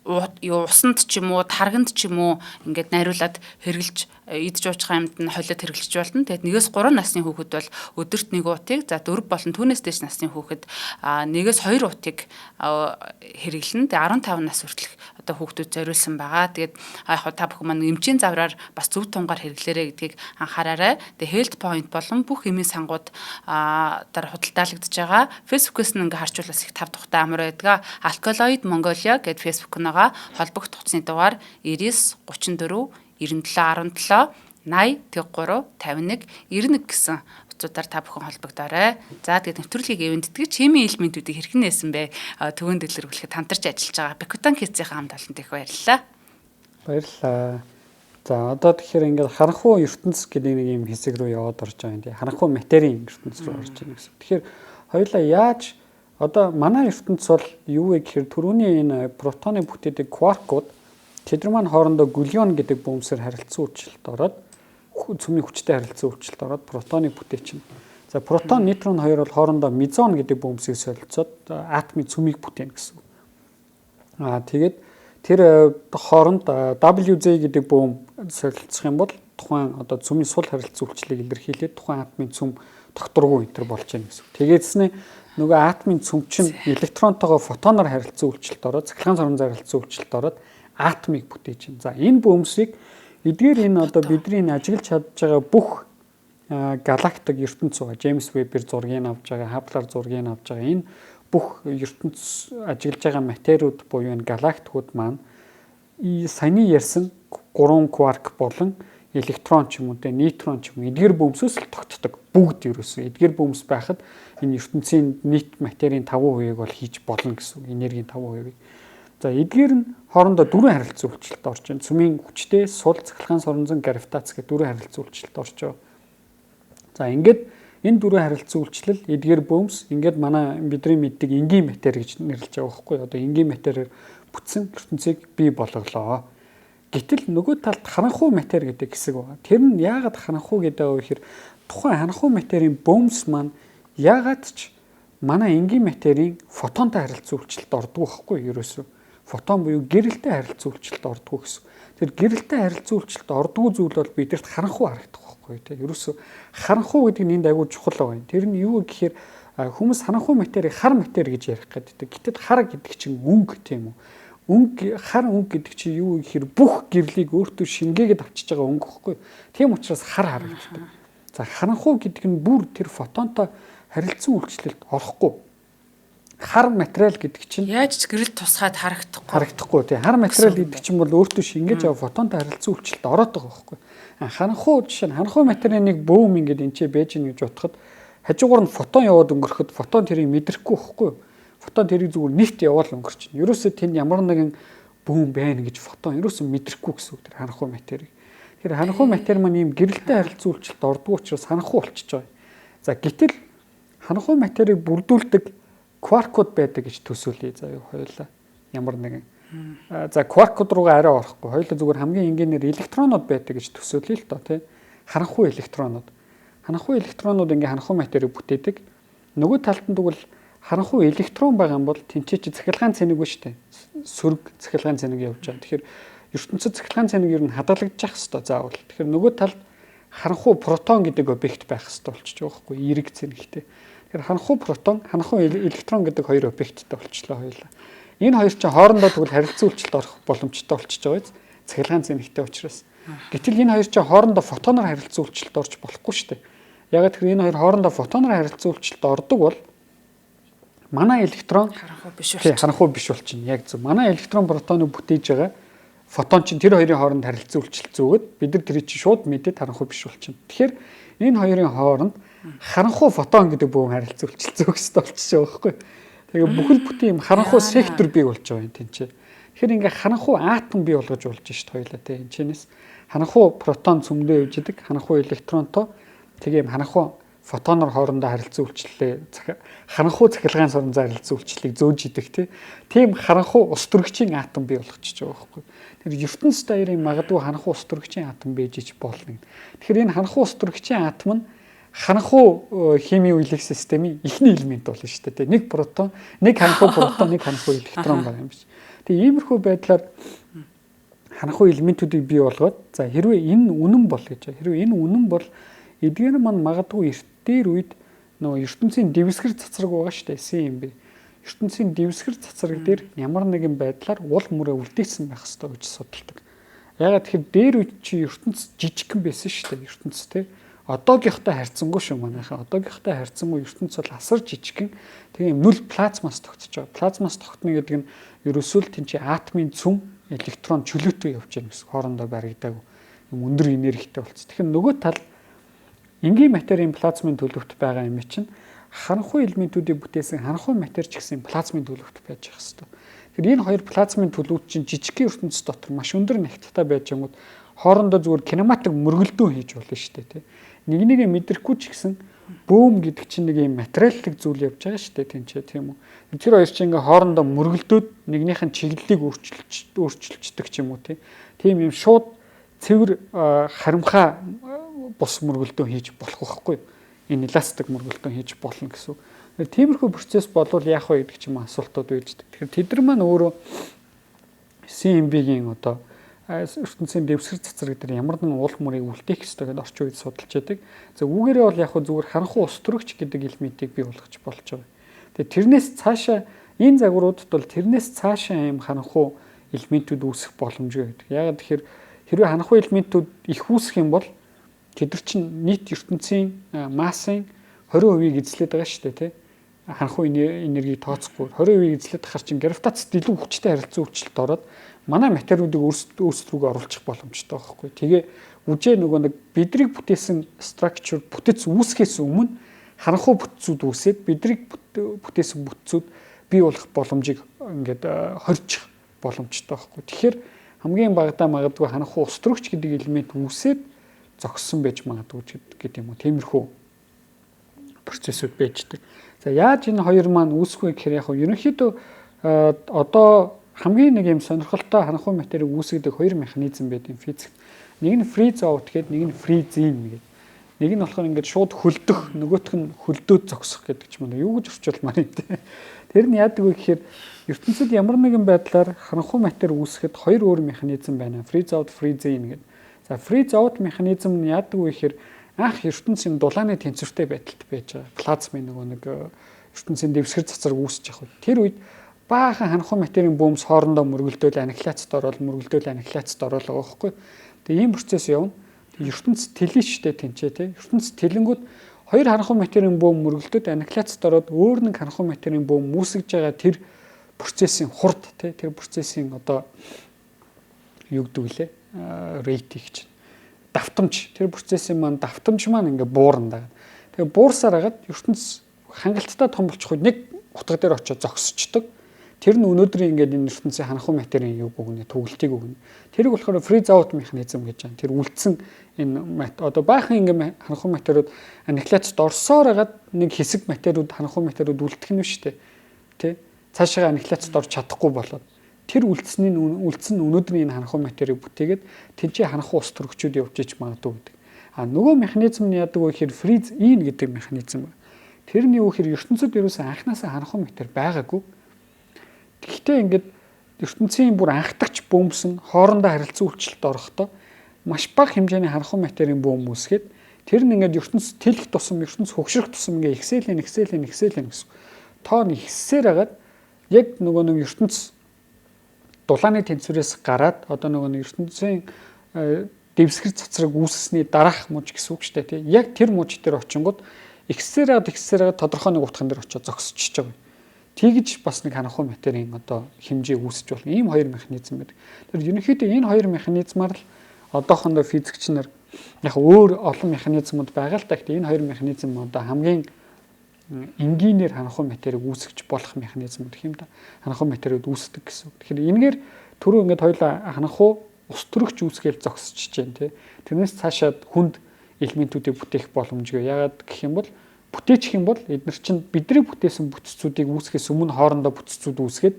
усанд ч юм уу, тарганд ч юм уу ингээд найруулад хэрглэж идж уучих юмд нь холиод хэрглэж болно. Тэгээд 1-3 насны хүүхэд бол өдөрт 1 уутыг, за 4 болон түүнээс дээш насны хүүхэд 1-2 уутыг хэрглэн. Тэгээд 15 нас хүртэлх одоо хүүхдүүд зориулсан байгаа. Тэгээд яг та бүхэн маань эмчийн завраар бас зөв тунгаар хэрэглээрэй гэдгийг анхаараарай. Тэгээд health point болон бүх эмийн сангууд дараа худалдаалагдж байгаа. Facebook-с нь ингээ харчвал бас их тав тухтай амар байдаг. Alkaloid Mongolia гэдэг Facebook нэгаа холбогдох утасны дугаар 99 34 97 17 80 3 51 91 гэсэн утсуудаар та бүхэн холбогдоорой. За тэгээд нэвтрүүлгийг эвэнддэг химийн элементүүдийг хэрхэн нээсэн бэ? Төвөнд дэлгэрүүлэхэд хамтарч ажиллаж байгаа Bekutan Kids-ийн хамт олонт их баярлалаа. Баярлалаа. За одоо тэгэхээр ингээд харанхуй ертөнц гэдэг нэг юм хэсэг рүү яваад орж байгаа юм. Тэгээ харанхуй материйн ертөнц рүү орж байгаа гэсэн. Тэгэхээр хоёулаа яаж одоо манай ертөнц бол юу вэ гэхээр түрүүний энэ протоны бүтээдэг кваркууд тэд нар маань хоорондоо гулион гэдэг бөмбөсөөр харилцан үйлчлэлд ороод цөмийн хүчтэй харилцан үйлчлэлд ороод протоныг бүтээчин. За протон, нейтрон хоёр бол хоорондоо мезон гэдэг бөмбөсийг солилцоод атомын цөмийг бүтээн гэсэн. Тэгээд тэр хооронд WZ гэдэг бөмбөг солилцох юм бол тухайн одоо цөмийн сул харилцан үйлчлэлийг илэрхийлээд тухайн атомын цөм докторгүй энэ төр болж байна гэсэн. Тэгээдснээ нөгөө атомын цөмчин электронтойгоо фотоноор харилцан үйлчлэлт ороод цахилгаан соронзон харилцан үйлчлэлт ороод атомыг бүтээж байна. За энэ бөөмсийг эдгээр энэ одоо бидний ажиглаж чадж байгаа бүх галактик ертөнц байгаа. Джеймс Вебер зургийг авч байгаа, Хаблаар зургийг авч байгаа. Энэ бүх ертөнц ажиглаж байгаа материуд буюу энэ галактикууд маань саяны ярьсан 3 кварк болон электрон ч юм уу, нейтрон ч юм уу эдгээр бөмсөөс л тогтдог. Бүгд ерөөсөө эдгээр бөмс байхад энэ ертөнцийн нийт материйн 5%-ийг бол хийж болно гэсэн үг. Энергийн 5%-ийг. За эдгээр нь хоорондоо дөрвөн харилцан үйлчлэлд орж байна. Цөмийн хүчтэй, сул, цахилгаан соронзон, гравитац гэх дөрвөн харилцан үйлчлэлд орж байгаа. За ингээд энэ дөрвөн харилцан үйлчлэл эдгээр бөмс ингээд манай бидний мэддэг энгийн матери гэж нэрлэж байгаа байхгүй. Одоо энгийн материар бүтсэн ертөнцийг бий болголоо. Гэтэл нөгөө талд харанхуй матери гэдэг хэсэг байгаа. Тэр нь яагаад харанхуй гэдэг вэ гэхээр тухайн харанхуй материйн бөмс маань яагаад ч манай энгийн материйн фотонтой харилцан үйлчлэлд ордог байхгүй ерөөсөө. Фотон буюу гэрэлтэй харилцан үйлчлэлд ордог гэсэн. Тэр гэрэлтэй харилцан үйлчлэлд ордог зүйл бол бидэрт харанхуй харагдах байхгүй тийм. Ерөөсөө харанхуй гэдэг нь энд аягүй чухал байна. Тэр нь юу гэхээр хүмүүс харанхуй матери хар матери гэж ярих гэдэг. Гэтэл хар гэдэг чинь өнгө тийм үү? Хар өнгө гэдэг чинь юу гэхээр бүх гэрлийг өөртөө шингээгээд авчиж байгаа өнгө байхгүй. Тийм учраас хар харагддаг. За харанхуй гэдэг нь бүр тэр фотонтой харилцан үйлчлэлд орохгүй. Хар материал гэдэг чинь яаж ч гэрэл тусгаад харагдахгүй тийм. Хар материал гэдэг чинь бол өөртөө шингээж аваа фотонтой харилцан үйлчлэлд ороод байгаа байхгүй. Харанхуй жишээ нь харанхуй материйн нэг бөөм ингээд энэ ч байж гэнэ гэж бодоход хажуугаар нь фотон яваад өнгөрөхөд фотон тэрийг мэдрэхгүй байхгүй. Фотон тэрийг зүгээр нэгт яваал өнгөрч чинь. Ерөөсөө тэнд ямар нэгэн бөөм байна гэж фотон ерөөсөө мэдрэхгүй гэсэн үг тэр харанхуй материйг. Тэр харанхуй матери маань ийм гэрэлтэй харилцан үйлчлэлд ордог учраас харанхуй болчихж байгаа. За гэтэл харанхуй материйг бүрдүүлдэг кваркууд байдаг гэж төсөөлье заяа хоёулаа. Ямар нэгэн. За кваркууд руугаа арай орохгүй. Хоёулаа зүгээр хамгийн энгийнээр электронууд байдаг гэж төсөөлье л доо тий. Харанхуй электронууд. Харанхуй электронууд ингээ харанхуй материйг бүтээдэг. Нөгөө талд нь тэгвэл харанхуй электрон байгаа юм бол тэнцээч цахилгаан цэник ба штэ. Сөрөг цахилгаан цэник явж байгаа. Тэгэхээр ертөнцид цахилгаан цэник ер нь хадгалагдаж явах хэвээр заавал. Тэгэхээр нөгөө талд харанхуй протон гэдэг объект байх хэвээр болчихж байгаа байхгүй эерэг цэнэгтэй. Тэгэхээр харанхуй протон, харанхуй электрон гэдэг хоёр объекттэй болчихлоо хоёулаа. Энэ хоёр чинь хоорондоо тэгвэл харилцан үйлчлэлд орох боломжтой болчихж байгаа биз. Цахилгаан цэнэгтэй учраас. Гэтэл энэ хоёр чинь хоорондоо фотоноор харилцан үйлчлэлд орж болохгүй шүү дээ. Яг тэгэхээр энэ хоёр хоорондоо фотоноор харилцан үйлчлэлд ордог бол манай электрон харанхуй биш болчихно. Яг зөв. Манай электрон протоныг бүтээж байгаа фотон чинь тэр хоёрын хооронд харилцан үйлчлэлт зөөгд бид нар тэрийг чинь шууд мэдээд харанхуй биш болчихно. Тэгэхээр энэ хоёрын хооронд харанхуй фотон гэдэг бөөм харилцан үйлчлэлт зөөх хэрэгтэй болчихж байгаа байхгүй. Тэгээ бүхэл бүтэн юм харанхуй сектор бий болж байгаа юм тэнцээ. Тэгэхээр ингээ харанхуй атом бий болгож болж шít хоёлаа тий. Энэ чинээс харанхуй протон цөмдөө явж идэг, харанхуй электронтой тэгээ юм харанхуй фотоноор хоорондоо харилцан үйлчлэлээ харанхуй цахилгаан соронзон харилцан үйлчлэлийг зөөж идэг тийм харанхуй ус төрөгчийн атом бий болгочихж байгаа байхгүй. Тэр ертөнц даяарын магадгүй харанхуй ус төрөгчийн атом байж ич болно. Тэгэхээр энэ харанхуй ус төрөгчийн атом нь харанхуй химийн үйлчлэх системийн эхний элемент болно шүү дээ. Нэг протон, нэг харанхуй протон, нэг харанхуй электрон байгаа юм биш. Тэгээ иймэрхүү байдлаар харанхуй элементүүдийг бий болгоод за хэрвээ энэ үнэн бол гэж. Хэрвээ энэ үнэн бол эдгээр маань магадгүй дээр үед нөгөө ертөнцийн дэвсгэр цацраг байгаа шүү дээ. СМБ. ертөнцийн дэвсгэр цацраг дээр ямар нэгэн байдлаар уул мөрөө үлдээсэн байх ёстой гэж судалдаг. Ягаад тэгэхээр дээр үед чи ертөнц жижигхэн байсан шүү дээ. ертөнц те одоогийнхтай харьцангуй шүү манайхаа. одоогийнхтай харьцангуй ертөнц бол асар жижигхэн. Тэгээ юм нүл плазмаас тогтож байгаа. Плазмаас тогтно гэдэг нь ерөөсөө л тэнцээ атомын цөм электрон чөлөөтэй явж байгаа гэсэн хоорондоо баригдаагүй юм өндөр энергитэй болц. Тэгэхээр нөгөө тал энгийн материйн плазмын төлөвт байгаа юм чинь харанхуй элементүүдийг бүтээсэн харанхуй матери ч гэсэн плазмын төлөвт байж байгаа хэвээр. Тэгэхээр энэ хоёр плазмын төлөвт чинь жижигхэн ертөнц дотор маш өндөр нэгттай байж байгаа юм. Хоорондоо зүгээр кинематик мөргөлдөө хийж болно шүү дээ тий. Нэг нэгэ мэдрэхгүй ч гэсэн бөөм гэдэг чинь нэг юм материаллык зүйл явж байгаа шүү дээ тэнцээ тийм үү. Тэр хоёр чинь ингээ хоорондоо мөргөлдөөд нэгнийх нь чиглэлийг өөрчилждэг ч юм уу тийм юм шууд цэвэр харимхаа бус мөргөлдөө хийж болох байхгүй. Энэ эластик мөргөлдөө хийж болно гэсэн. Тиймэрхүү процесс болвол яах вэ гэдэг ч юм асуултууд үйждэг. Тэгэхээр тэд нар маань өөрөө CMB-гийн одоо ертөнцийн дэвсгэр цацраг дээр ямар нэгэн уул мөрийг үлдээх ёстой гэдээ орчин үед судалж байдаг. За үүгээрээ бол яг хөө зүгээр харанхуй ус төрөгч гэдэг элементийг бий болгож болж байгаа. Тэгээ тэрнээс цаашаа энэ загваруудад бол тэрнээс цаашаа юм харанхуй элементүүд үүсэх боломжтой байдаг. Яг тэгэхээр хэрвээ харанхуй элементүүд их үүсэх юм бол тэд нар чинь нийт ертөнцийн массын 20% эзлээд байгаа шүү дээ, тий. Харанхуй энергийг тооцохгүй 20% эзлээд тахаар чинь гравитацид илүү хүчтэй харилцан үйлчлэлт ороод манай материалуудыг өөрсдөө оруулах боломжтой байхгүй. Тэгээ үжээ нөгөө нэг бидрийг бүтээсэн structure бүтэц үүсгэхээс өмнө харанхуй бүтцүүд үүсээд бидрийг бүтээсэн бүтцүүд бий болох боломжийг ингээд хорьчих боломжтой байхгүй. Тэгэхээр хамгийн багадаа магадгүй харанхуй ус төрөгч гэдэг элемент үүсээд зогссон байж магадгүй гэдэг юм уу. Тиймэрхүү процессыг байждаг. За яаж энэ хоёр маань үүсэх вэ гэхээр яг ерөнхийдөө одоо хамгийн нэг юм сонирхолтой харанхуй материал үүсгэдэг хоёр механизм байдаг физикт. Нэг нь freeze out гэдэг, нэг нь freeze in гэдэг. Нэг нь болохоор ингээд шууд хөлдөх, нөгөөх нь хөлдөөд зогсох гэдэг ч юм уу. Юу гэж орчуулмаар юм те. Тэр нь яадаг вэ гэхээр ертөнцид ямар нэгэн байдлаар харанхуй материал үүсгэхэд хоёр өөр механизм байна. Freeze out, freeze in гэдэг. За freeze out механизм нь яадаг вэ гэхээр анх ертөнцийн дулааны тэнцвэртэй байдалд байж байгаа. Плазмын нэг ертөнцийн дэвсгэр цацраг үүсэж явах. Тэр үед баахан харанхуй материалын бөөмс хоорондоо мөргөлдөөл аннихиляцид ороод аннихиляцид ороод байгаа байхгүй. Тэгээ ийм процесс явна. ертөнц тэлэн штэ тэнцээ тий. ертөнц тэлэнгүүд хоёр харанхуй материалын бөөм мөргөлдөд аннихиляцид ороод өөр нэг харанхуй материалын бөөм үүсгэж байгаа тэр процессын хурд тий. Тэр процессын одоо юу гэдэг вүлээ? Рейт гэж. Давтамж. Тэр процессын маань давтамж маань ингээ буурна даа. Тэгээ буурсаар хагаад ертөнц хангалттай том болчих үед нэг утга дээр очиж зогсчдөг. Тэр нь өнөөдрийн ингээд энэ ертөнцийн харанхуй материалын юу гүгнэ төгөлтийг өгнө. Тэрийг болохоор freeze out механизм гэж байна. Тэр үлдсэн энэ одоо баахан ингээд харанхуй материалууд аннихиляцид орсоор хагаад нэг хэсэг материалууд харанхуй материалууд үлдэх нь шүү дээ. Тэ? Цаашаа аннихиляцид орж чадахгүй болоод тэр үлдсэн өнөөдрийн энэ харанхуй материалыг бүтээгээд тэнцээ харанхуй ус төрөгчүүд явж иж магадгүй гэдэг. А нөгөө механизм нь яадаг вэ гэхээр freeze in гэдэг механизм. Тэрний юу гэхээр ертөнцид ерөөсөн анханасаа харанхуй материал байгаагүй. Гэхдээ ингээд ертөнцийн бүр анхдагч бөөмс нь хоорондоо харилцан үйлчлэлт орохдоо маш бага хэмжээний харанхуй материалын бөөм үүсгээд тэр нь ингээд ертөнц тэлэх тусам ертөнц хөгшрөх тусам ингээд ихсэлэн гэсэн тоон ихсээр хагаад яг нөгөө нэг ертөнц дулааны тэнцвэрээс гараад одоо нөгөө нэг ертөнцийн дэвсгэр цацраг үүссэний дараах муж гэсэн үг шүү дээ тий. Яг тэр муж дээр очингууд ихсээр тодорхой нэг утган дээр очиж зогсчихж байгаа. Тэгж бас нэг харанхуй материалын одоо хэмжээ үүсэж болох ийм хоёр механизм байдаг. Тэр ерөнхийдөө энэ хоёр механизмаар л одоохондоо физикч нар яг өөр олон механизмууд байгаа л да. Гэхдээ энэ хоёр механизм одоо хамгийн энгийнээр харанхуй материалыг үүсгэж болох механизм гэх юм да. Харанхуй материалууд үүсдэг гэсэн. Тэгэхээр энэгээр түрүү ингээд хоёулаа харанхуй ус төрөгч үүсгээл зогсчихж जैन тий. Тэрнээс цаашаад хүнд элементүүдийг бүтээх боломжгүй. Яагаад гэх юм бол бүтээчих юм бол эдгээр чинь бидний бүтээсэн бүтцүүдийг үүсгэхээс өмнө хоорондоо бүтцүүд үүсгээд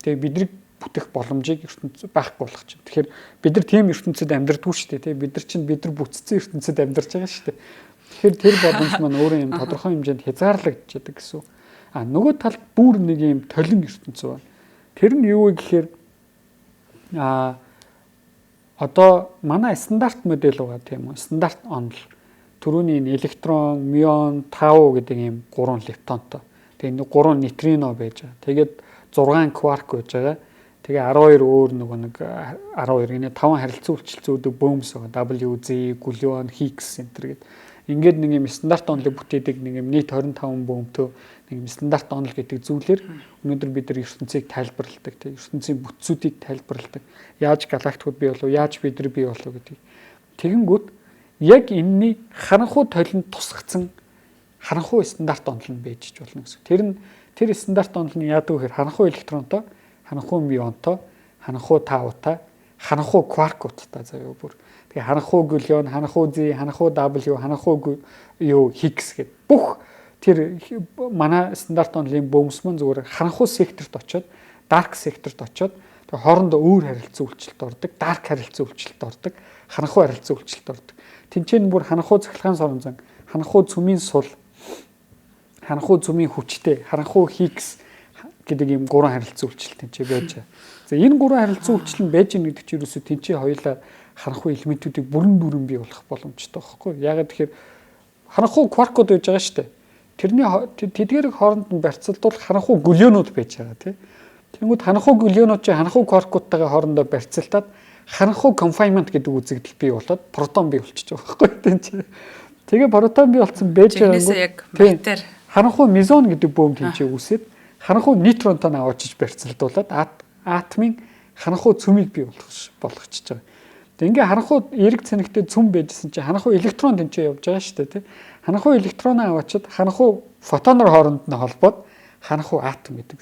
тэгээ бидний бүтэх боломжийг ертөнцид байхгүй болгох чинь. Тэгэхээр бид нар тийм ертөнцид амьдрдаггүй шүү дээ тий. Бид нар чинь бид нар бүтцсэн ертөнцид амьдарч байгаа шүү дээ. Тэгэхээр тэр боломж маань өөрөө юм тодорхой хэмжээнд хязгаарлагдчихдаг гэсэн. А нөгөө талд бүр нэг юм толин ертөнц байна. Тэр нь юу вэ гэхээр одоо манай стандарт модель байгаа тийм үү? Стандарт онол. Төрөний электрон, мион, тау гэдэг ийм 3 лептонтой. Тэгээ нэг 3 нейтрино байж байгаа. Тэгээд 6 кварк байж байгаа. Тэгээ 12 өөр нэг 12 гинэ 5 харилцан үйлчлэлцүүдэг бөөмс байгаа. WZ, гулион, Higgs центр гэдэг. Ингээд нэг юм стандарт онолыг бүтээдэг нэг юм нийт 25 бөөмтөө нэг юм стандарт онол гэдэг зүйлээр өнөөдөр бид нар ертөнцийг тайлбарладаг. Тэгээ ертөнцийн бүтцүүдийг тайлбарладаг. Яаж галактикууд бий болов, яаж бид нар бий болов гэдэг. Тэгэнгүүт яг энэний харанхуй толинд тусгацсан харанхуй стандарт онол нь байж болно гэсэн. Тэр стандарт онол нь яадаг вэ гэхээр харанхуй электронтой, харанхуй мионтой, харанхуй таутай, харанхуй кваркуудтай заяа бүр. Тэгээ харанхуй гулион, харанхуй Z, харанхуй W, харанхуй Higgs гэдэг бүх тэр манай стандарт онолын бөөмс мөн зүгээр харанхуй секторт очоод, dark секторт очоод тэгээ хоорондоо өөр харилцан үйлчлэлт ордог, dark харилцан үйлчлэлт ордог, харанхуй харилцан үйлчлэлт ордог. Тэнцэн бүр харанхуй цахилгаан соронзон, харанхуй цөмийн сул, харанхуй цөмийн хүчтэй, харанхуй Higgs гэдэг ийм гурван харилцан үйлчлэл тэнцээ байж байгаа. За энэ гурван харилцан үйлчлэл нь байж байгаа гэдэг чинь ерөөсөө тэнцээ хоёулаа харанхуй элементүүдийг бүрэн бий болох боломжтой байхгүй. Яагаад тэгэхээр харанхуй кваркууд байж байгаа шүү дээ. Тэрний тэдгээрийг хооронд нь барьцалдуулах харанхуй гөлөөнүүд байж байгаа тийм. Тэнгүүд харанхуй гөлөөнүүд чинь харанхуй кваркуудтайгаа хоорондоо барьцалтаад харанхуй confinement гэдэг үзэгдэл бий болоод протон бий болчихж байгаа байхгүй тийм. Тэгээ протон бий болсон байж байгаа. Харанхуй мезон гэдэг бөөм тэнцээ үүсээд харанхуй нейтронтой аваачиж барьцалдуулаад атомын харанхуй цөмийг бий болгочихж байгаа. Тэгээ ингээ харанхуй эрг цэнэгтэй цөм байжсэн чинь харанхуй электрон тэнцээ явж байгаа шүү дээ тийм. Харанхуй электроноо аваачаад харанхуй фотоноор хооронд нь холбоод харанхуй атом гэдэг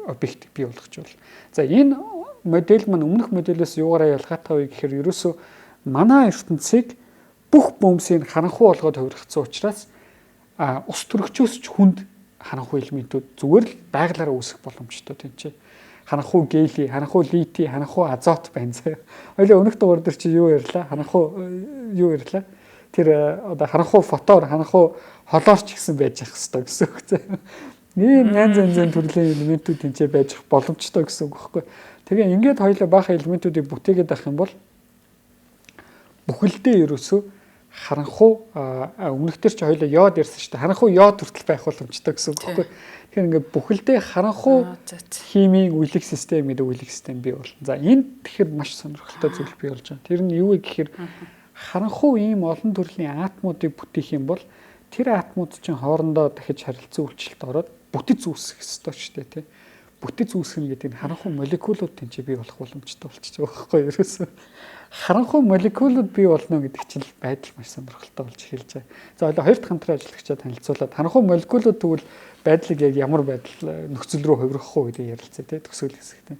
объектыг бий болгож байна. За энэ модель маань өмнөх моделээс юугаараа ялгаатай вэ гэхээр ерөөсөө манай ертөнцийг бүх бөмбөсийг харанхуй болгоод хувиргацсан учраас ус төрөгчөөс ч хүнд харанхуй элементүүд зүгээр л байгалаараа үүсэх боломжтой тэнцээ. Харанхуй гели, харанхуй лити, харанхуй азот байна заяа. Хоёлаа өнөх дугаар дээр чи юу ярьлаа? Харанхуй юу ярьлаа? Тэр одоо харанхуй фотоор, харанхуй холоор ч гэсэн байж ах хэвээр гэсэн үг заяа. Ийм янз төрлийн элементүүд тэнцээ байж ах боломжтой гэсэн үг байхгүй. Тэгээ ингээд хоёлаа баахан элементүүдийг бүтээгээд авах юм бол бүхэлдээ ерөөсөө харанхуй өмнөхдөр чи хоёлаа йод ярьсан шүү дээ. Харанхуй йод хүртэл байх боломжтой гэсэн үг байхгүй. Тэгэхээр ингээд бүхэлдээ харанхуй химийн үйлэг систем гэдэг үйлэг систем бий болно. За энэ тэгэхээр маш сонирхолтой зүйл бий болж байгаа. Тэр нь юу вэ гэхээр харанхуй ийм олон төрлийн атомуудыг бүтээх юм бол тэр атомууд чинь хоорондоо дахиж харилцан үйлчлэлд ороод бүтэц үүсэх ёстой шүү дээ тий. Бүтэц үүсгэнэ гэдэг нь харанхуй молекулууд тэнцээ бий болох боломжтой болчихж байгаа байхгүй юу ерөөсөө. Харанхуй молекулууд бий болно гэдэг чинь байдал маш сонирхолтой болж эхэлж байгаа. За одоо хоёр дахь хамтран ажиллагчаа танилцуулаад харанхуй молекулууд тэгвэл байдлыг яг ямар байдал нөхцөл рүү хувиргах уу гэдэг ярилцъя тий төгсгөл хэсэгт.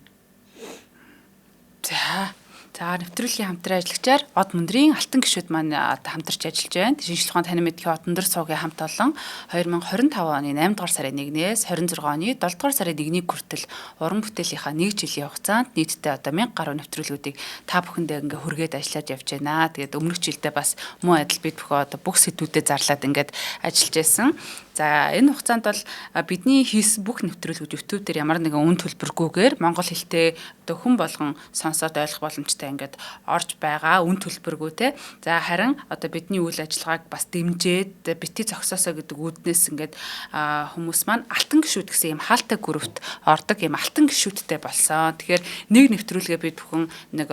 За нэвтрүүлгийн хамтран ажиллагчаар Од Мөндрийн алтан гишүүд маань хамтарч ажиллаж байна. Шинжлэх ухааны танин мэдхийн Од Мөндөр суугийн хамт олон 2025 оны 8 дугаар сарын 1-ээс 26 оны 7 дугаар сарын 1-ний хүртэл уран бүтээлийнхаа 1 жилийн хугацаанд нийтдээ одоо 1000 гаруй нэвтрүүлгүүдийг та бүхэндээ ингээ хүргээд ажиллаж явж байна. Тэгээд өмнөх жилдээ бас муу адил бид бүх сэдвүүдэд зарлаад ингээд ажиллаж байсан. За энэ хугацаанд бол бидний хийсэн бүх нэвтрүүлгүүд YouTube дээр ямар нэгэн үн төлбөргүйгээр монгол хэлтэй одоо хүн болгон сонсоод ойлгох боломжтой ингээд орж байгаа үн төлбөргүй те. За харин одоо бидний үйл ажиллагааг бас дэмжиж бити зогсоосоо гэдэг үүднээс ингээд хүмүүс маань алтан гишүүд гэсэн юм хаалттай группт ордог юм алтан гишүүдтэй болсон. Тэгэхээр нэг нэвтрүүлгээ бид бүхэн нэг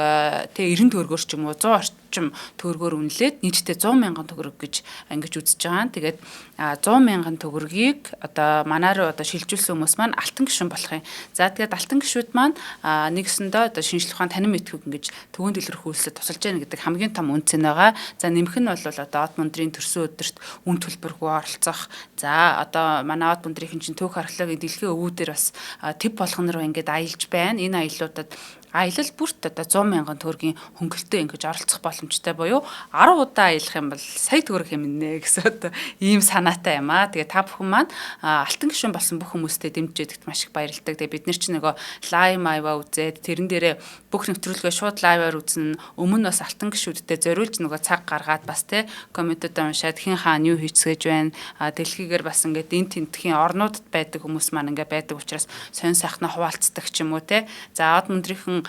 те 90 төгрөгөөр ч юм уу 100 орчим төгрөгөөр үнэлээд нийтдээ 100 мянган төгрөг гэж ингэж үзэж байгаа. Тэгээд 100 мянган төгрөгийг одоо манай руу одоо шилжүүлсэн хүмүүс маань алтан гишүүн болох юм. За тэгээд алтан гишүүд маань нэгсэндээ одоо шинжлэх ухааны танин мэдхүйг ингэж төвөнд илэрхийлсэд тусалж яах гэдэг хамгийн том үнц нь байгаа. За нэмэх нь бол одоо Од Мөндрийн төрсөн өдөрт үн төлбөргүй оролцох. За одоо манай Од Мөндрийн чинь түүх археологийн дэлхийн өвүүдээр бас төв болгон руу ингэж аялж байна. Энэ аяллуудад аялал бүрт одоо 100 мянган төгрөгийн хөнгөлтөө ингэж оролцох боломжтой буюу 10 удаа аялах юм бол сая төгрөг хэмнэ гэсэн одоо ийм санаатай юм аа. Тэгээ та бүхэн маань алтан гишүүн болсон бүх хүмүүстэй дэмжиж өгдөгт маш их баярлалаа. Тэгээ бид нар ч нөгөө лайв майва үзээд тэрэн дээрээ бүх нэвтрүүлгээ шууд лайваар үзнэ. Өмнө нь бас алтан гишүүдтэй зориулж нөгөө цаг гаргаад бас те комментод уншаад хин хаан юу хийцгээж байна. Дэлхийгээр бас ингээд энэ тентхийн орнуудад байдаг хүмүүс маань ингээд байдаг учраас сонь сайхнаа хуваалцдаг ч юм уу те. За Од Мөндрийнхэн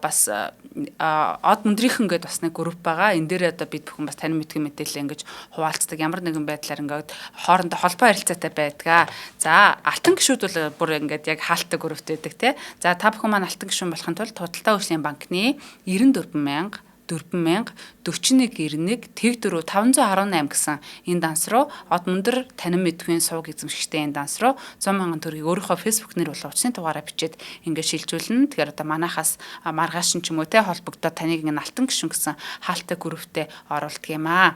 бас Од Мөндрийнхэн гэдэг бас нэг групп байгаа. Энэ дээр одоо бид бүхэн бас танин мэдхийн мэдээлэл ингэж хуваалцдаг. Ямар нэгэн байдлаар ингээд хоорондоо холбоо харилцаатай байдаг. За алтан гишүүд бол бүр ингээд яг хаалттай группт байдаг те. За та бүхэн маань алтан гишүүн болохын тулд Худалдаа хөгжлийн банкны 94000 4191 Тэг 4 518 гэсэн энэ данс руу Од Мөндөр танин мэдхийн сувг эзэмшигчтэй энэ данс руу 100 мянган төгрөгийг өөрийнхөө фэйсбુક нэр болон утасны дугаараа бичээд ингээд шилжүүлнэ. Тэгэхээр одоо манайхаас маргааш ч юм уу те холбогдоод таныг энэ алтан гишүүн гэсэн хаалттай групптэй оруулдаг юм аа.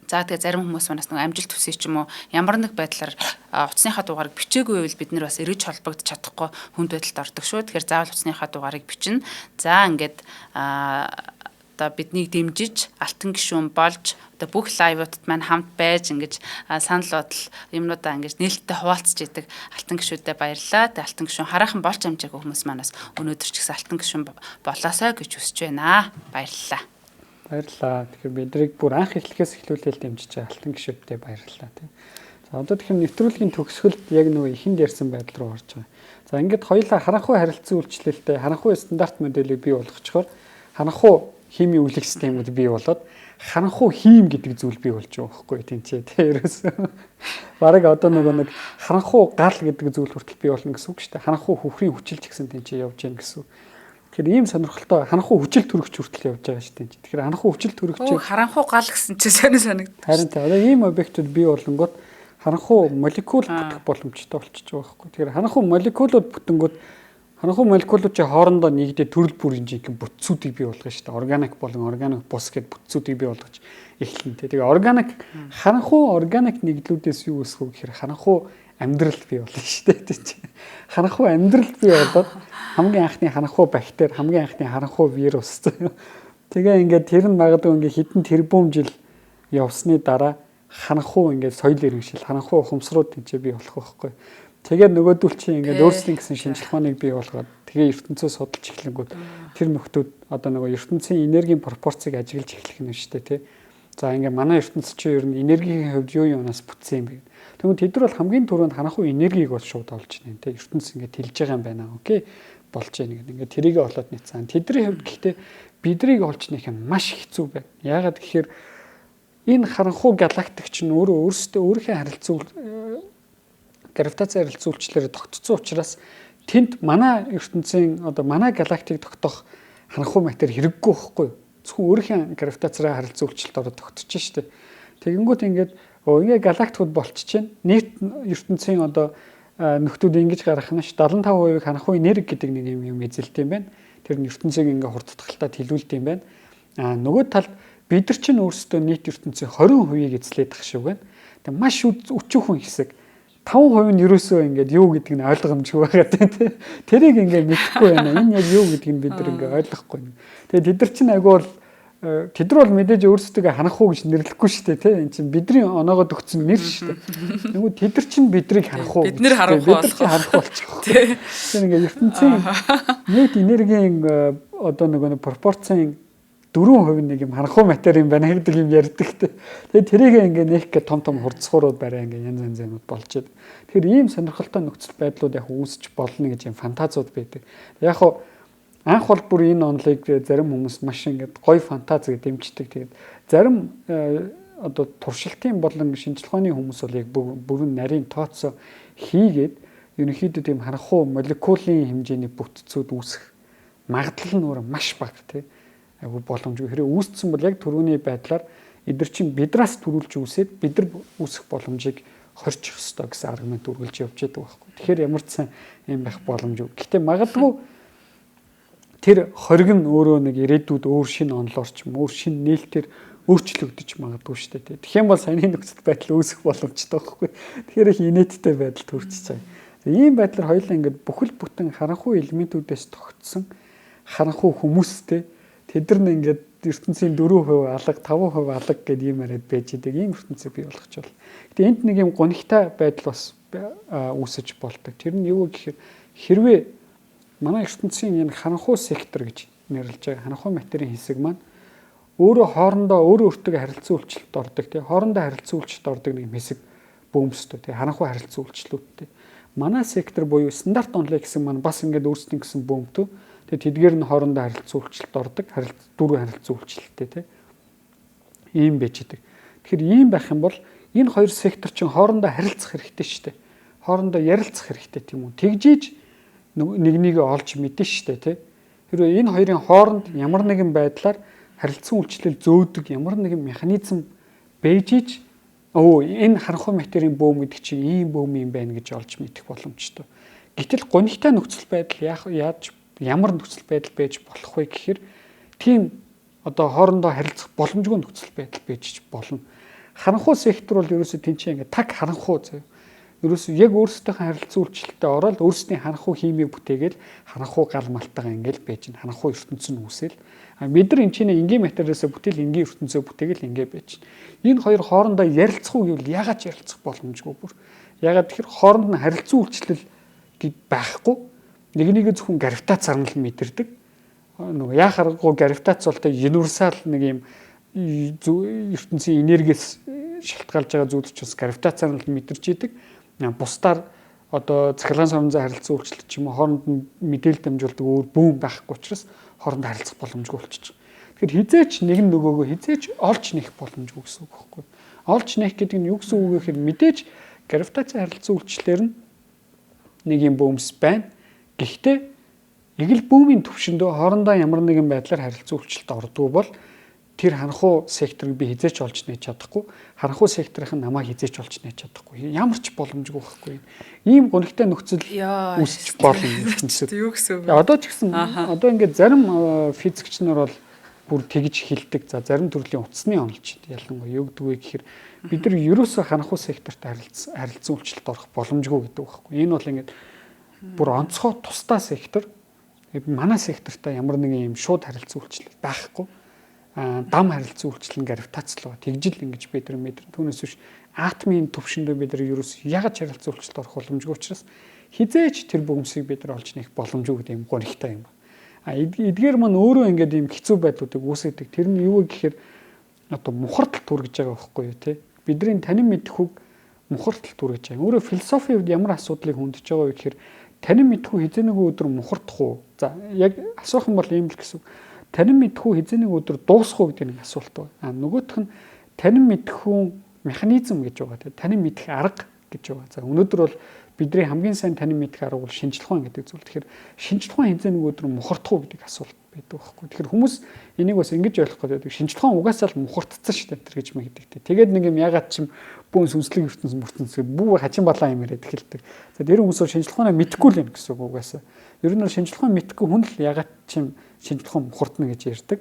За тэгээ зарим хүмүүс манаас нэг амжилт төсөө ч юм уу ямар нэг байдлаар утасныхаа дугаарыг бичээгүй байвал бид нэр бас эргэж холбогдож чадахгүй хүнд байдалд ордог шүү. Тэгэхээр заавал утасныхаа дугаарыг бичнэ. За ингээд одоо биднийг дэмжиж алтан гишүүн болж одоо бүх лайвуудад маань хамт байж ингэж санал бодол юмнуудаа ингэж нээлттэй хуваалцж идэг алтан гишүүдэд баярлалаа. Тэгээ алтан гишүүн хараахан болж амжаагүй хүмүүс манаас өнөөдөр ч гэсэн алтан гишүүн болоосоо гэж хүсэж байна. Баярлалаа. Баярлалаа. Тэгэхээр биднийг бүр анх эхлэхээс эхлүүлээд дэмжиж байгаа алтан гишүүдтэй баярлалаа тийм. За одоо тэгэхээр нэвтрүүлгийн төгсгөлд яг нөгөө ихэнд ярьсан байдал руу орж байгаа. За ингээд хоёулаа харанхуй харилцан үйлчлэлтэй харанхуй стандарт моделийг бий болгочхоор харанхуй химийн үлэх системүүд бий болоод харанхуй хим гэдэг зүйл бий болж байгаа байхгүй тэнцээ тий ерөөсөө бараг одоо нэг харанхуй гал гэдэг зүйл хүртэл бий болно гэсэн үг шүү дээ. Харанхуй хөхрийн хүчилж гисэн тэнцээ явж гин гэсэн. Тэгэхээр ийм сонирхолтой харанхуй хүчил төрөгч хүртэл явж байгаа шүү дээ. Тэгэхээр харанхуй хүчил төрөгч харанхуй гал гэсэн чи санагд. Харин тий одоо ийм объектууд бий болонгууд харанхуй молекул бүтэх боломжтой болчихж байгаа байхгүй. Тэгэхээр харанхуй молекулууд бүтэнгүүд харанхуй молекулууд чи хоорондоо нэгдээ төрөл бүрийн жинхэнэ бүтцүүдийг бий болгоно шүү дээ. Органик болон органик бус гэд бүтцүүдийг бий болгож эхлэн тий. Тэгээ органик харанхуй органик нэгдлүүдээс юу өсөх вэ гэхээр харанхуй амьдрал бий болно шүү дээ. Харанхуй амьдрал бий болоод хамгийн анхны харанхуй бактери, хамгийн анхны харанхуй вирус. Тэгээ ингээд тэр нь магадгүй ингээд хэдэн тэрбум жил явсны дараа харанхуй ингээд соёл иргэншил, харанхуй ухамсарууд тийч бий болох байхгүй. Тэгээд нөгөөдөл чи ингээд өөрсдийн гэсэн шинжилх ухааныг бий болгоод тэгээ ертөнцөө судалж эхлэнгүүт тэр нөхдүүд одоо нөгөө ертөнцийн энергийн пропорцийг ажиглаж эхлэх нь шүү дээ тий. За ингээд манай ертөнц чи ер нь энергийн хувьд юу юунаас бүтсэн юм бэ? Тэгвэл тэд нар бол хамгийн түрүүнд харанхуй энергийг бол шууд олж байна тий. ертөнц ингээд тэлж байгаа юм байна. Окей. Болж байна гэдэг. Ингээд тэрийг олоод нийцсан. Тэдний хувьд гэхдээ бидрийг олж нэх нь маш хэцүү байна. Яагаад гэхээр энэ харанхуй галактик чинь өөрөөсөө өөрийнхөө харилцаа гравитаци харилцаа үйлчлэлээр тогтцсон учраас тэнд манай ертөнцийн одоо манай галактик тогтоох харанхуй матери хэрэггүй байхгүй. Зөвхөн өөрийнхөө гравитацаараа харилцаа үйлчлэлд ороод тогтчих штеп. Тэгэнгүүт ингээд галактикууд болчихж байна. Нийт ертөнцийн одоо нөхдүүд ингэж гарах нь 75% харанхуй энерги гэдэг нэг юм эзэлт юм байна. Тэр нь ертөнцийг ингээ хурдтгалтад хилүүлдэг юм байна. Нөгөө талд бид нар чинь өөрсдөө нийт ертөнцийн 20%-ийг эзлээд тах шиг байна. Тэгээ маш өчүүхэн хэсэг 5% нь ерөөсөө ингээд юу гэдэг нь ойлгомжгүй байгаа тийм. Тэрийг ингээд мэдэхгүй байна. Энэ яг юу гэдгийг бид нар ингээд ойлгохгүй. Тэгээ тэд нар чинь агуул тэд нар бол мэдээж өөрсдөө ханахгүй гэж нэрлэхгүй шүү дээ тийм. Энд чинь бидний оноогод өгсөн нэр шүү дээ. Нөгөө тэд нар чинь бидрийг харахгүй. Бид нар харахгүй болчихоо. Тийм. Тэр ингээд ертөнцийн нийт энергийн одоо нөгөө пропорцийн 4% нэг юм харанхуй матери юм байна гэдэг юм ярьдаг те. Тэгээ тэрийг ингээ нэх гэ том хурцсуурууд барай ингээ янз янзууд болж байна. Тэгэхээр ийм сонирхолтой нөхцөл байдлууд яг үүсч болно гэж юм фантазиуд байдаг. Яг хуу анх бол бүр энэ онолыг зарим хүмүүс маш ингээ гоё фантази гэж дэмждэг. Тэгээд зарим одоо туршилтын болон шинжилх ухааны хүмүүс бол яг бүрэн нарийн тооцоо хийгээд ерөнхийдөө тийм харанхуй молекулын хэмжээний бүтцүүд үүсэх магадлал нь өөр маш бага те. Агуу боломжгүй хэрэг үүссэн бол яг түрүүний байдлаар эдгээр чинь бидраас төрүүлж үүсээд бид нар үүсэх боломжийг хорчих ёстой гэсэн аргумент үргэлж явж байдаг байхгүй. Тэгэхээр ямар ч сан юм байх боломжгүй. Гэхдээ магадгүй тэр хориг нь өөрөө нэг ирээдүйд өөр шинэ онолоор ч юм өөр шинэ нээлтээр өөрчлөгдөж магадгүй шүү дээ. Тэгэх юм бол саяны нөхцөл байдал үүсэх боломжтой байхгүй. Тэгэхээр их инээдтэй байдал төрчихөж байгаа. Ийм байдлаар хоёулаа ингээд бүхэл бүтэн харанхуй элементүүдээс тогтсон харанхуй хүмүүстэй тэд нар ингээд ертөнцийн 4% алга 5% алга гэдэг юм яриад байж идэг ийм ертөнцийг бий болгож байна. Гэтэ энд нэг юм гонигтай байдал бас үүсэж болдог. Тэр нь юу гэхээр хэрвээ манай ертөнцийн энэ харанхуй сектор гэж нэрлэж байгаа харанхуй материйн хэсэг маань өөрөө хоорондоо өөртөө харилцан үйлчлэлд ордог тий хоорондоо харилцан үйлчлэлд ордог нэг хэсэг бөөмстэй тий харанхуй харилцан үйлчлэлүүдтэй. Манай сектор буюу стандарт онлайн гэсэн маань бас ингээд өөрсдийн гэсэн бөөмтөө тэгээд тэдгээр нь хоорондоо харилцан үйлчлэлд ордог, дөрвөн харилцан үйлчлэлтэй тийм. Ийм байж идэг. Тэгэхээр ийм байх юм бол энэ хоёр сектор чинь хоорондоо харилцах хэрэгтэй шүү дээ. Хоорондоо ярилцах хэрэгтэй тийм үү. Тэгжиж нэг нэгээ олж мэдэн шүү дээ тийм. Хэрвээ энэ хоёрын хооронд ямар нэгэн байдлаар харилцан үйлчлэл зөөдөг ямар нэгэн механизм бэжиж энэ харанхуй материйн бөөм гэдэг чинь ийм бөөм юм байна гэж олж мэдэх боломжтой. Гэтэл гонигтай нөхцөл байдал яаж ямар нөхцөл байдал байж болох вэ гэхээр тийм одоо хоорондоо харилцах боломжгүй нөхцөл байдал байж болно. Харанхуй сектор бол ерөөсөө тэнцээ ингээд таг харанхуй заяа. Ерөөсөө яг өөрсдийнхөө харилцан үйлчлэлтэй ороод өөрсдийн харанхуй химийг бүтээгээл харанхуй гал малтайгаа ингээд байж байна. Харанхуй ертөнцийн үүсэл. Бид нар энэ чинь энгийн материалаас бүтээл энгийн ертөнцөө бүтээгээл ингээд байж байна. Энэ хоёр хоорондоо ярилцах уу гэвэл ягаад ч ярилцах боломжгүй бүр. Ягаад тэгэхээр хооронд нь харилцан үйлчлэл гэд байхгүй. Нэг зөвхөн гравитацаар нь л мэдэрдэг. Нөгөө яхаггүй гравитац бол тэ универсал нэг юм ертөнцийн энергиэс шалтгаалж байгаа зүйлч бас гравитацаар нь мэдэрч идэг. Бусдаар одоо цахилгаан соромжтой харилцан үйлчлэлт ч юм уу хооронд нь мэдээлэл дамжуулдаг өөр бүүн байхгүй учраас хооронд харилцах боломжгүй болчихж байгаа. Тэгэхээр хизээч нэг нь нөгөөгөө хизээч олж нэх боломжгүй гэсэн үг байхгүй. Олж нэх гэдэг нь юу гэсэн үг вэ гэхээр мэдээж гравитацийн харилцан үйлчлэлээр нь нэг юм бөөмс байна. Гэхдээ эгэл бүүмийн түвшиндөө хоорондоо ямар нэгэн байдлаар харилцан үйлчлэлт ордгоо бол тэр харанхуй секторыг би хизээч олж нээж чадахгүй. Харанхуй секторын намайг хизээч олж нээж чадахгүй. Ямар ч боломжгүй байхгүй. Ийм гонигтай нөхцөл үүсч болно ертөнцид. Юу гэсэн үг вэ? Одоо ч гэсэн одоо ингээд зарим физикч нар бол бүр тэгж хэлдэг. За зарим төрлийн утасны онолч ялангуяа юу гэдэг вэ гэхээр бид нар ерөөсөө харанхуй секторт харилцан үйлчлэлт орох боломжгүй гэдэг байхгүй. Энэ бол ингээд бүр онцгой тусдаа сектор. Манай сектортай ямар нэгэн юм шууд харилцан үйлчлэл байхгүй. Дам харилцан үйлчлэл нь гравитацлгаа тэгжил ингэж бид нар мэдэр. Түүнээс биш атомын төвшөндөө бид нар ерөөс ягаж харилцан үйлчлэлт орох боломжгүй учраас хизээч тэр бөмсийг бид нар олж нэх боломжгүй гэдэг юм гонигтай юм. Эдгээр маань өөрөө ингээд юм хэцүү байдлуудыг үүсгэдэг. Тэр нь юу вэ гэхээр одоо мухардтал түргэж байгаа байхгүй юу те. Бидний танин мэдэх үг мухардтал түргэж байгаа. Өөрөө философийн хувьд ямар асуудлыг хөндөж байгаа вэ гэхээр танин мэдэх үг хизээнийхүү өдөр мухардах уу? За яг асуух юм бол ийм л гэсэн. Танин мэдхүү хизээний өдөр дуусах уу гэдэг нэг асуулт байна. Нөгөөх нь танин мэдхүү механизм гэж байгаа. Танин мэдэх арга гэж байгаа. За өнөөдөр бол бидний хамгийн сайн танин мэдэх арга бол шинжлэх ухаан гэдэг зүйл. Тэгэхээр шинжлэх ухаан хизээний өдөр мухардах уу гэдэг асуулт байдаг байхгүй. Тэгэхээр хүмүүс энийг бас ингэж ойлгох гэдэг. Шинжлэх ухаан угаасаа л мухардцсан шүү дээ тэр гэж мэддэг. Тэгээд нэг юм ягаад ч юм бүүн сүнслэг ертөнц бүү хачин балаа юм яриад эхэлдэг. За тэр хүмүүс шинжлэх ухаанаа мэдгүй л юм гэсэн үг угаасаа. Ер нь шинжлэх ухаан мэдгүй хүн л ягаад ч юм шинжлэх ухаан мухардна гэж ярьдаг.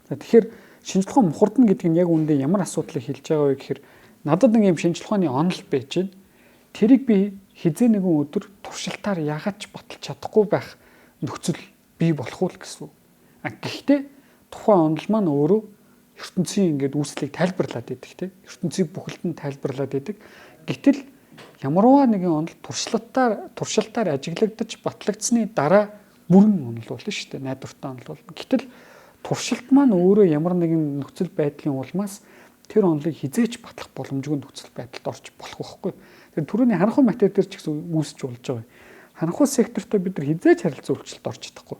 За тэгэхээр шинжлэх ухаан мухардна гэдэг нь яг үүндээ ямар асуудлыг хэлж байгаа вэ гэхээр надад нэг юм шинжлэх ухааны онол байж байна. Тэрийг би хизээ нэгэн өдөр туршилтаар яагаад ч баталж чадахгүй байх нөхцөл бий болох уу гэсэн үг. Гэхдээ тухайн онол маань өөрөө ертөнцийн ингээд үүслийг тайлбарлаад идэг тийм. ертөнцийг бүхэлд нь тайлбарлаад идэг. Гэтэл ямарваа нэгэн онол туршилтаар ажиглагдаж батлагдсны дараа бүрэн онол болно шүү дээ. Найдвартай онол болно. Гэтэл туршилт маань өөрөө ямар нэгэн нөхцөл байдлын улмаас тэр онолыг хизээч батлах боломжгүй нөхцөл байдалд орж болох байхгүй. Тэр түрүүний харанхуй матери дээр ч гэсэн үүсч болж байгаа. Харанхуй сектортой бид нар хизээч харилцан үйлчлэлт орж чадахгүй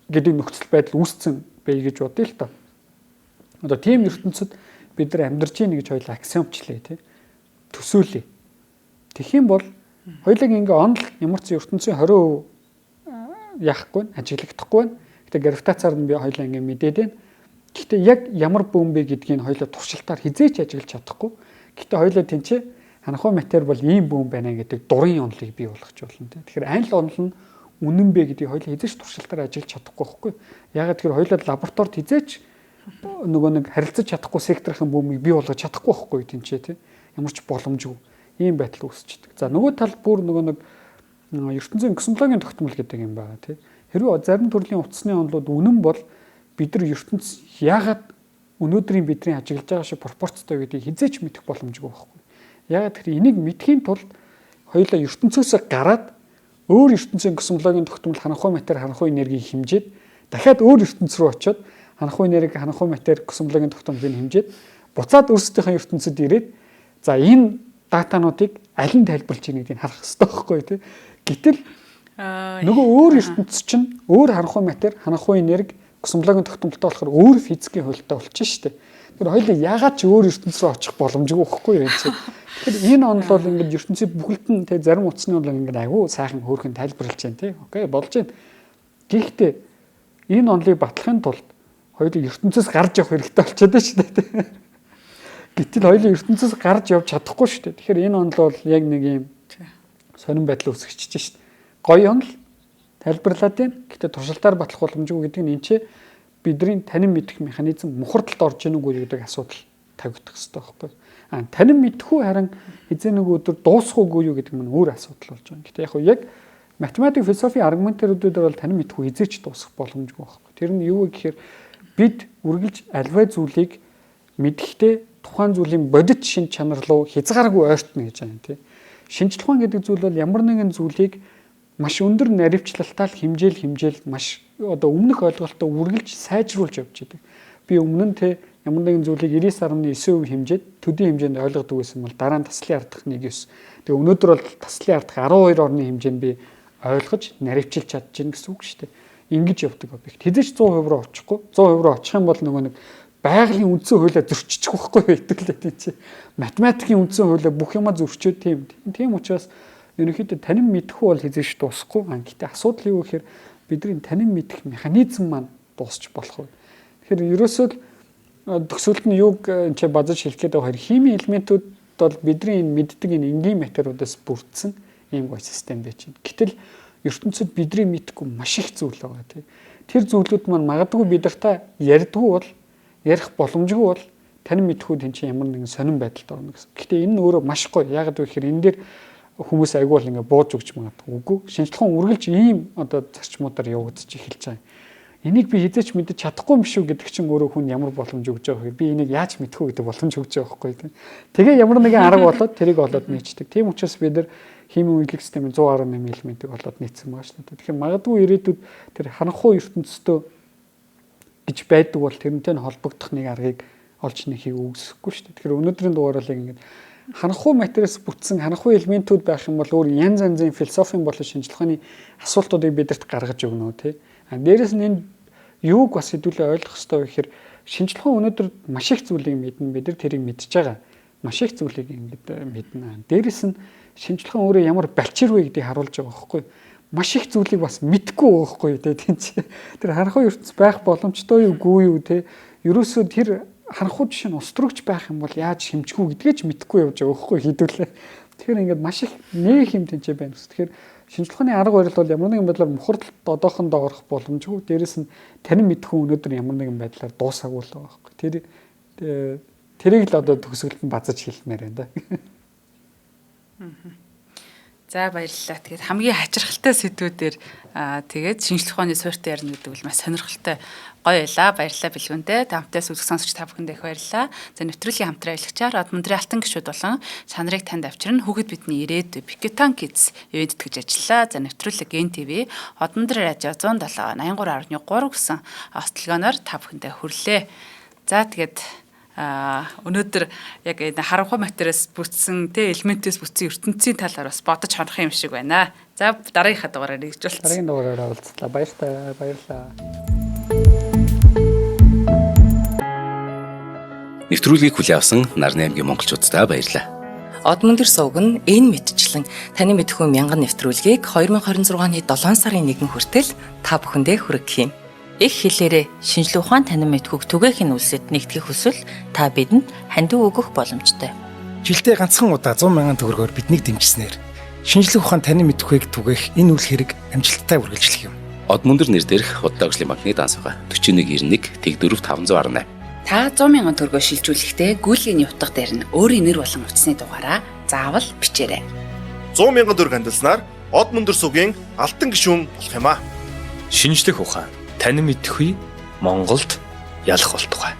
гэдэг нөхцөл байдал үүсцэн бай гэж бодъё л та. Одоо тийм ертөнцид бид нар амьдарч ийн гэж хоёул аксиомчлээ тий. Төсөөлье. Тэгэх юм бол хоёулаа ингээ онол ямар ч ертөнцийн 20% яахгүй ажиглагдахгүй байна. Гэтэ гравитацаар нь би хоёулаа ингээ мэдээд байна. Гэхдээ яг ямар бөм бэ гэдгийг хоёулаа туршилтаар хизээч ажиглаж чадахгүй. Гэтэ хоёулаа тэнцээ харанхуй матери бол ийм бөм байна гэдэг дурын онолыг бий болгож болно тий. Тэгэхээр аль онол нь үнэн бэ гэдгийг хоёулаа хизээч туршилтаар ажиглаж чадахгүй байхгүй. Ягаад тэгэхээр хоёулаа лабораторид хизээч нөгөө нэг харилцаж чадахгүй секторын бөмбөгийг бий болгож чадахгүй байхгүй тэнцээ тий. Ямар ч боломжгүй ийм байдал үүсчихдээ. За нөгөө тал бүр нөгөө нэг ертөнцийн космологийн тогтмол гэдэг юм байна тий. Хэрвээ зарим төрлийн утасны онолууд үнэн бол бид нар ертөнц яагаад өнөөдрийн бидний ажиглаж байгаа шиг пропорцтой гэдгийг хизээч мэдэх боломжгүй байхгүй. Яагаад тэгэхээр энийг мэдхийн тулд хоёулаа ертөнцөөс гараад өөр ертөнцийн космологийн тогтмол харанхуй матери харанхуй энергийг хэмжээд дахиад өөр ертөнц рүү очиод харанхуй энерги харанхуй матери космологийн тогтмолыг хэмжээд буцаад өөрсдийнхөө ертөнцид ирээд за энэ датануудыг аль нь тайлбарлаж ийнэ гэдгийг харах хэрэгтэй байхгүй тий. Гэтэл нөгөө өөр ертөнц чинь өөр харанхуй матери харанхуй энерги космологийн тогтмолтой болохоор өөр физикийн хуультай болчихно шүү дээ. Тэр хоёулаа яагаад ч өөр ертөнц рүү очих боломжгүй байхгүй юм чи. Тэгэхээр энэ онол бол ингээд ертөнцийн бүхэлд нь тий зарим утасны онол ингээд агуу сайхан хөөрхөн тайлбарлаж байна тий. Окей болж байна. Гэхдээ энэ онолыг батлахын тулд хоёулаа ертөнцөөс гарч явах хэрэгтэй болчиход байна шүү дээ. Гэтэл хоёулаа ертөнцөөс гарч явж чадахгүй шүү дээ. Тэгэхээр энэ онол бол яг нэг юм сонирн байдал үүсгэж чинь шүү дээ. Гоё онол тайлбарлаад байна. Гэхдээ туршилтаар батлах боломжгүй гэдэг нь энэ ч бидний танин мэдэх механизм мухардталд орж ийн үгүй гэдэг асуудал тавигдах хэрэгтэй байхгүй. Танин мэдхүү харин эзэн нэг өдөр дуусах үгүй юу гэдэг нь өөр асуудал болж байна. Гэхдээ яг математик философийн аргументуудаар бол танин мэдхүү эзээч дуусах боломжгүй байхгүй. Тэр нь юу вэ гэхээр бид үргэлж альваа зүйлийг мэдэхдээ тухайн зүйлийн бодит шин чанар руу хязгааргүй ойртно гэж байна тий. Шинжлэх ухаан гэдэг зүйл бол ямар нэгэн зүйлийг маш өндөр наривчлалтаар хэмжээл маш одоо өмнөх ойлголтоо үргэлж сайжруулж явж байдаг. Би өмнө нь те ямар нэгэн зүйлийг 99.9% хэмжээд төдий хэмжээнд ойлгодог байсан бол дараа нь таслын ардах 1.9. Тэгээ өнөөдөр бол таслын ардах 12 орны хэмжээнд би ойлгож наривчилж чадчихна гэсэн үг шүү дээ. Ингэж явдаг объект. Хэзээ ч 100% руу очихгүй. 100% руу очих юм бол нөгөө нэг байгалийн үндсэн хуулиа зөрчиж байхгүй байдаг л тийм чи. Математикийн үндсэн хуулиа бүх юма зөрчөөд тийм учраас ерөнхийдөө танин мэдхгүй бол хэзээ ч дуусахгүй. Гэхдээ асуудал юу гэхээр бидний танин мэдэх механизм маань дуусч болох вэ. Тэгэхээр ерөөсөө төгсөлт нь юуг чи базаж хэлэх гээд байгаа химийн элементүүд бол бидний мэддэг энэ энгийн материалуудаас бүрдсэн ийм гоё систем байж байна. Гэтэл ертөнцид бидний мэдхгүй маш их зүйл байгаа тийм. Тэр зүйлүүд маань магадгүй бидэртээ ярьдгүй бол ярих боломжгүй бол танин мэдхүүд эн чинь ямар нэгэн сонирн байдалд орно гэсэн. Гэхдээ энэ нь өөрөө маш гоё. Яг гэвэл энэ дээр хүмүүс айгүй бол ингээ бууж өгч магадгүй. Үгүй. Шинжилгээ үргэлж ийм одоо зарчмуудаар явагдаж эхэлж байгаа. Энийг би хэзээ ч мэдэж чадахгүй юм шүү гэдэг чинь өөрөө хүн ямар боломж өгж байгаа вэ? Би энийг яаж мэдэх вэ гэдэг боломж өгж байгаа байхгүй тийм. Тэгээ ямар нэгэн арга болоод тэрийг олоод нийцдэг. Тийм учраас бид нар химийн үйлчлэг системийн 118 элементийг олоод нийцсэн байгаа шүү дээ. Тэгэхээр магадгүй ирээдүйд тэр ханхуу ертөнцийн гэж байдаг бол тэрнтэй холбогдох нэг аргыг олж нэхийг үүсэхгүй шүү дээ. Тэгэхээр өнөөдрийн дугаараас ингээд ханхуу материалс бүтсэн ханхуу элементүүд байх юм бол өөр янз янзын философийн болон шинжилгээний асуултуудыг бидэрт гаргаж өгнө тий. Дээрээс нь энэ юуг бас хэдүүлээ ойлгох хэрэгтэй вэ гэхээр шинжилгээ өнөөдөр маш их зүйлийг мэднэ. Бид нар тэрийг мэдж байгаа. Маш их зүйлийг ингээд мэднэ. Дээрээс нь шинжилгээ өөрөө ямар балчир вэ гэдгийг харуулж байгаа байхгүй. Маш их зүйлийг бас мэдгүй байгаа байхгүй тийм ч. Тэр ханхуу ертөнц байх боломжтой юу үгүй юу те. Ерөөсөө тэр ханхуу жишээ нь устрогч байх юм бол яаж хэмжих үү гэдгээ ч мэдэхгүй явж байгаа байхгүй хэдүүлээ. Тэгэхээр ингээд маш их нэг юм тэнцээ байна. Тэгэхээр шинжилгээний арга барил бол ямар нэгэн байдлаар мухардалд одоохондоо орох боломжгүй. Дээрээс нь танин мэдхүү өнөөдөр ямар нэгэн байдлаар дуусаагүй л байгаа байхгүй. Тэрийг л одоо төгсгөлд нь базаж хэлмээр байна да. За баярлалаа. Тэгээд хамгийн хачирхалтай сэдвүүдээр тэгээд шинжлэх ухааны суурьтай ярина гэдэг бол маш сонирхолтой гоё байлаа. Баярлалаа бэлгүнтэй. Тамтаас үзэх сонсогч та бүхэндээ их баярлалаа. За нэвтрүүлгийн хамтран ажиллагчаар Од Мөндрийн алтан гишүүд болон чанарыг танд авчирна хүүхэд бидний ирээдүй Бикютан Kids ивент тэтгэж ажиллаа. За нэвтрүүлэг Ген ТV Од Мөндрийн радио 107 83.3 гэсэн остлогооноор та бүхэндээ хүрлээ. За тэгээд өнөөдөр яг энэ харанхуй материалс бүтсэн тэ элементээс бүтсэн ертөнцийн талаар бас бодож харах юм шиг байна. За дараагийнхаа дугаараар нэгж болцсон. Дараагийн дугаараар уулзлаа. Баярлалаа. Нэвтрүүлгийг хүлээн авсан Нарны аймгийн монголчуудаа баярлалаа. Од Мөндөр сувг нь энэ мэдчлэн таны мэдхүйн мянган нэвтрүүлгийг 2026 оны 7 сарын 1 хүртэл та бүхэндээ хүргэх юм. Их хэлээрээ шинжлэх ухаан танин мэдхүйг түгээхийн үлсэд нэгтгэх хүсвэл та бидэнд хандив өгөх боломжтой. Жилдээ ганцхан удаа 100,000 төгрөгөөр биднийг дэмжснээр шинжлэх ухаан танин мэдхүйг түгээх энэ үйл хэрэг амжилттай үргэлжлэх юм. Од Мөндөр нэр дээрх Удаагшлын банкны дансгаа 4191 Тэг 4518. Та 100,000 төгрөгөөр шилжүүлэхдээ гүйлгийн утга дээр нь өөрийн нэр болон утасны дугаараа заавал бичээрэй. 100,000 төгрөг хандалснаар Од Мөндөр сувгийн алтан гишүүн болох юм а. Шинжлэх ухаан танин мэдхгүй Монголд ялах болтугай.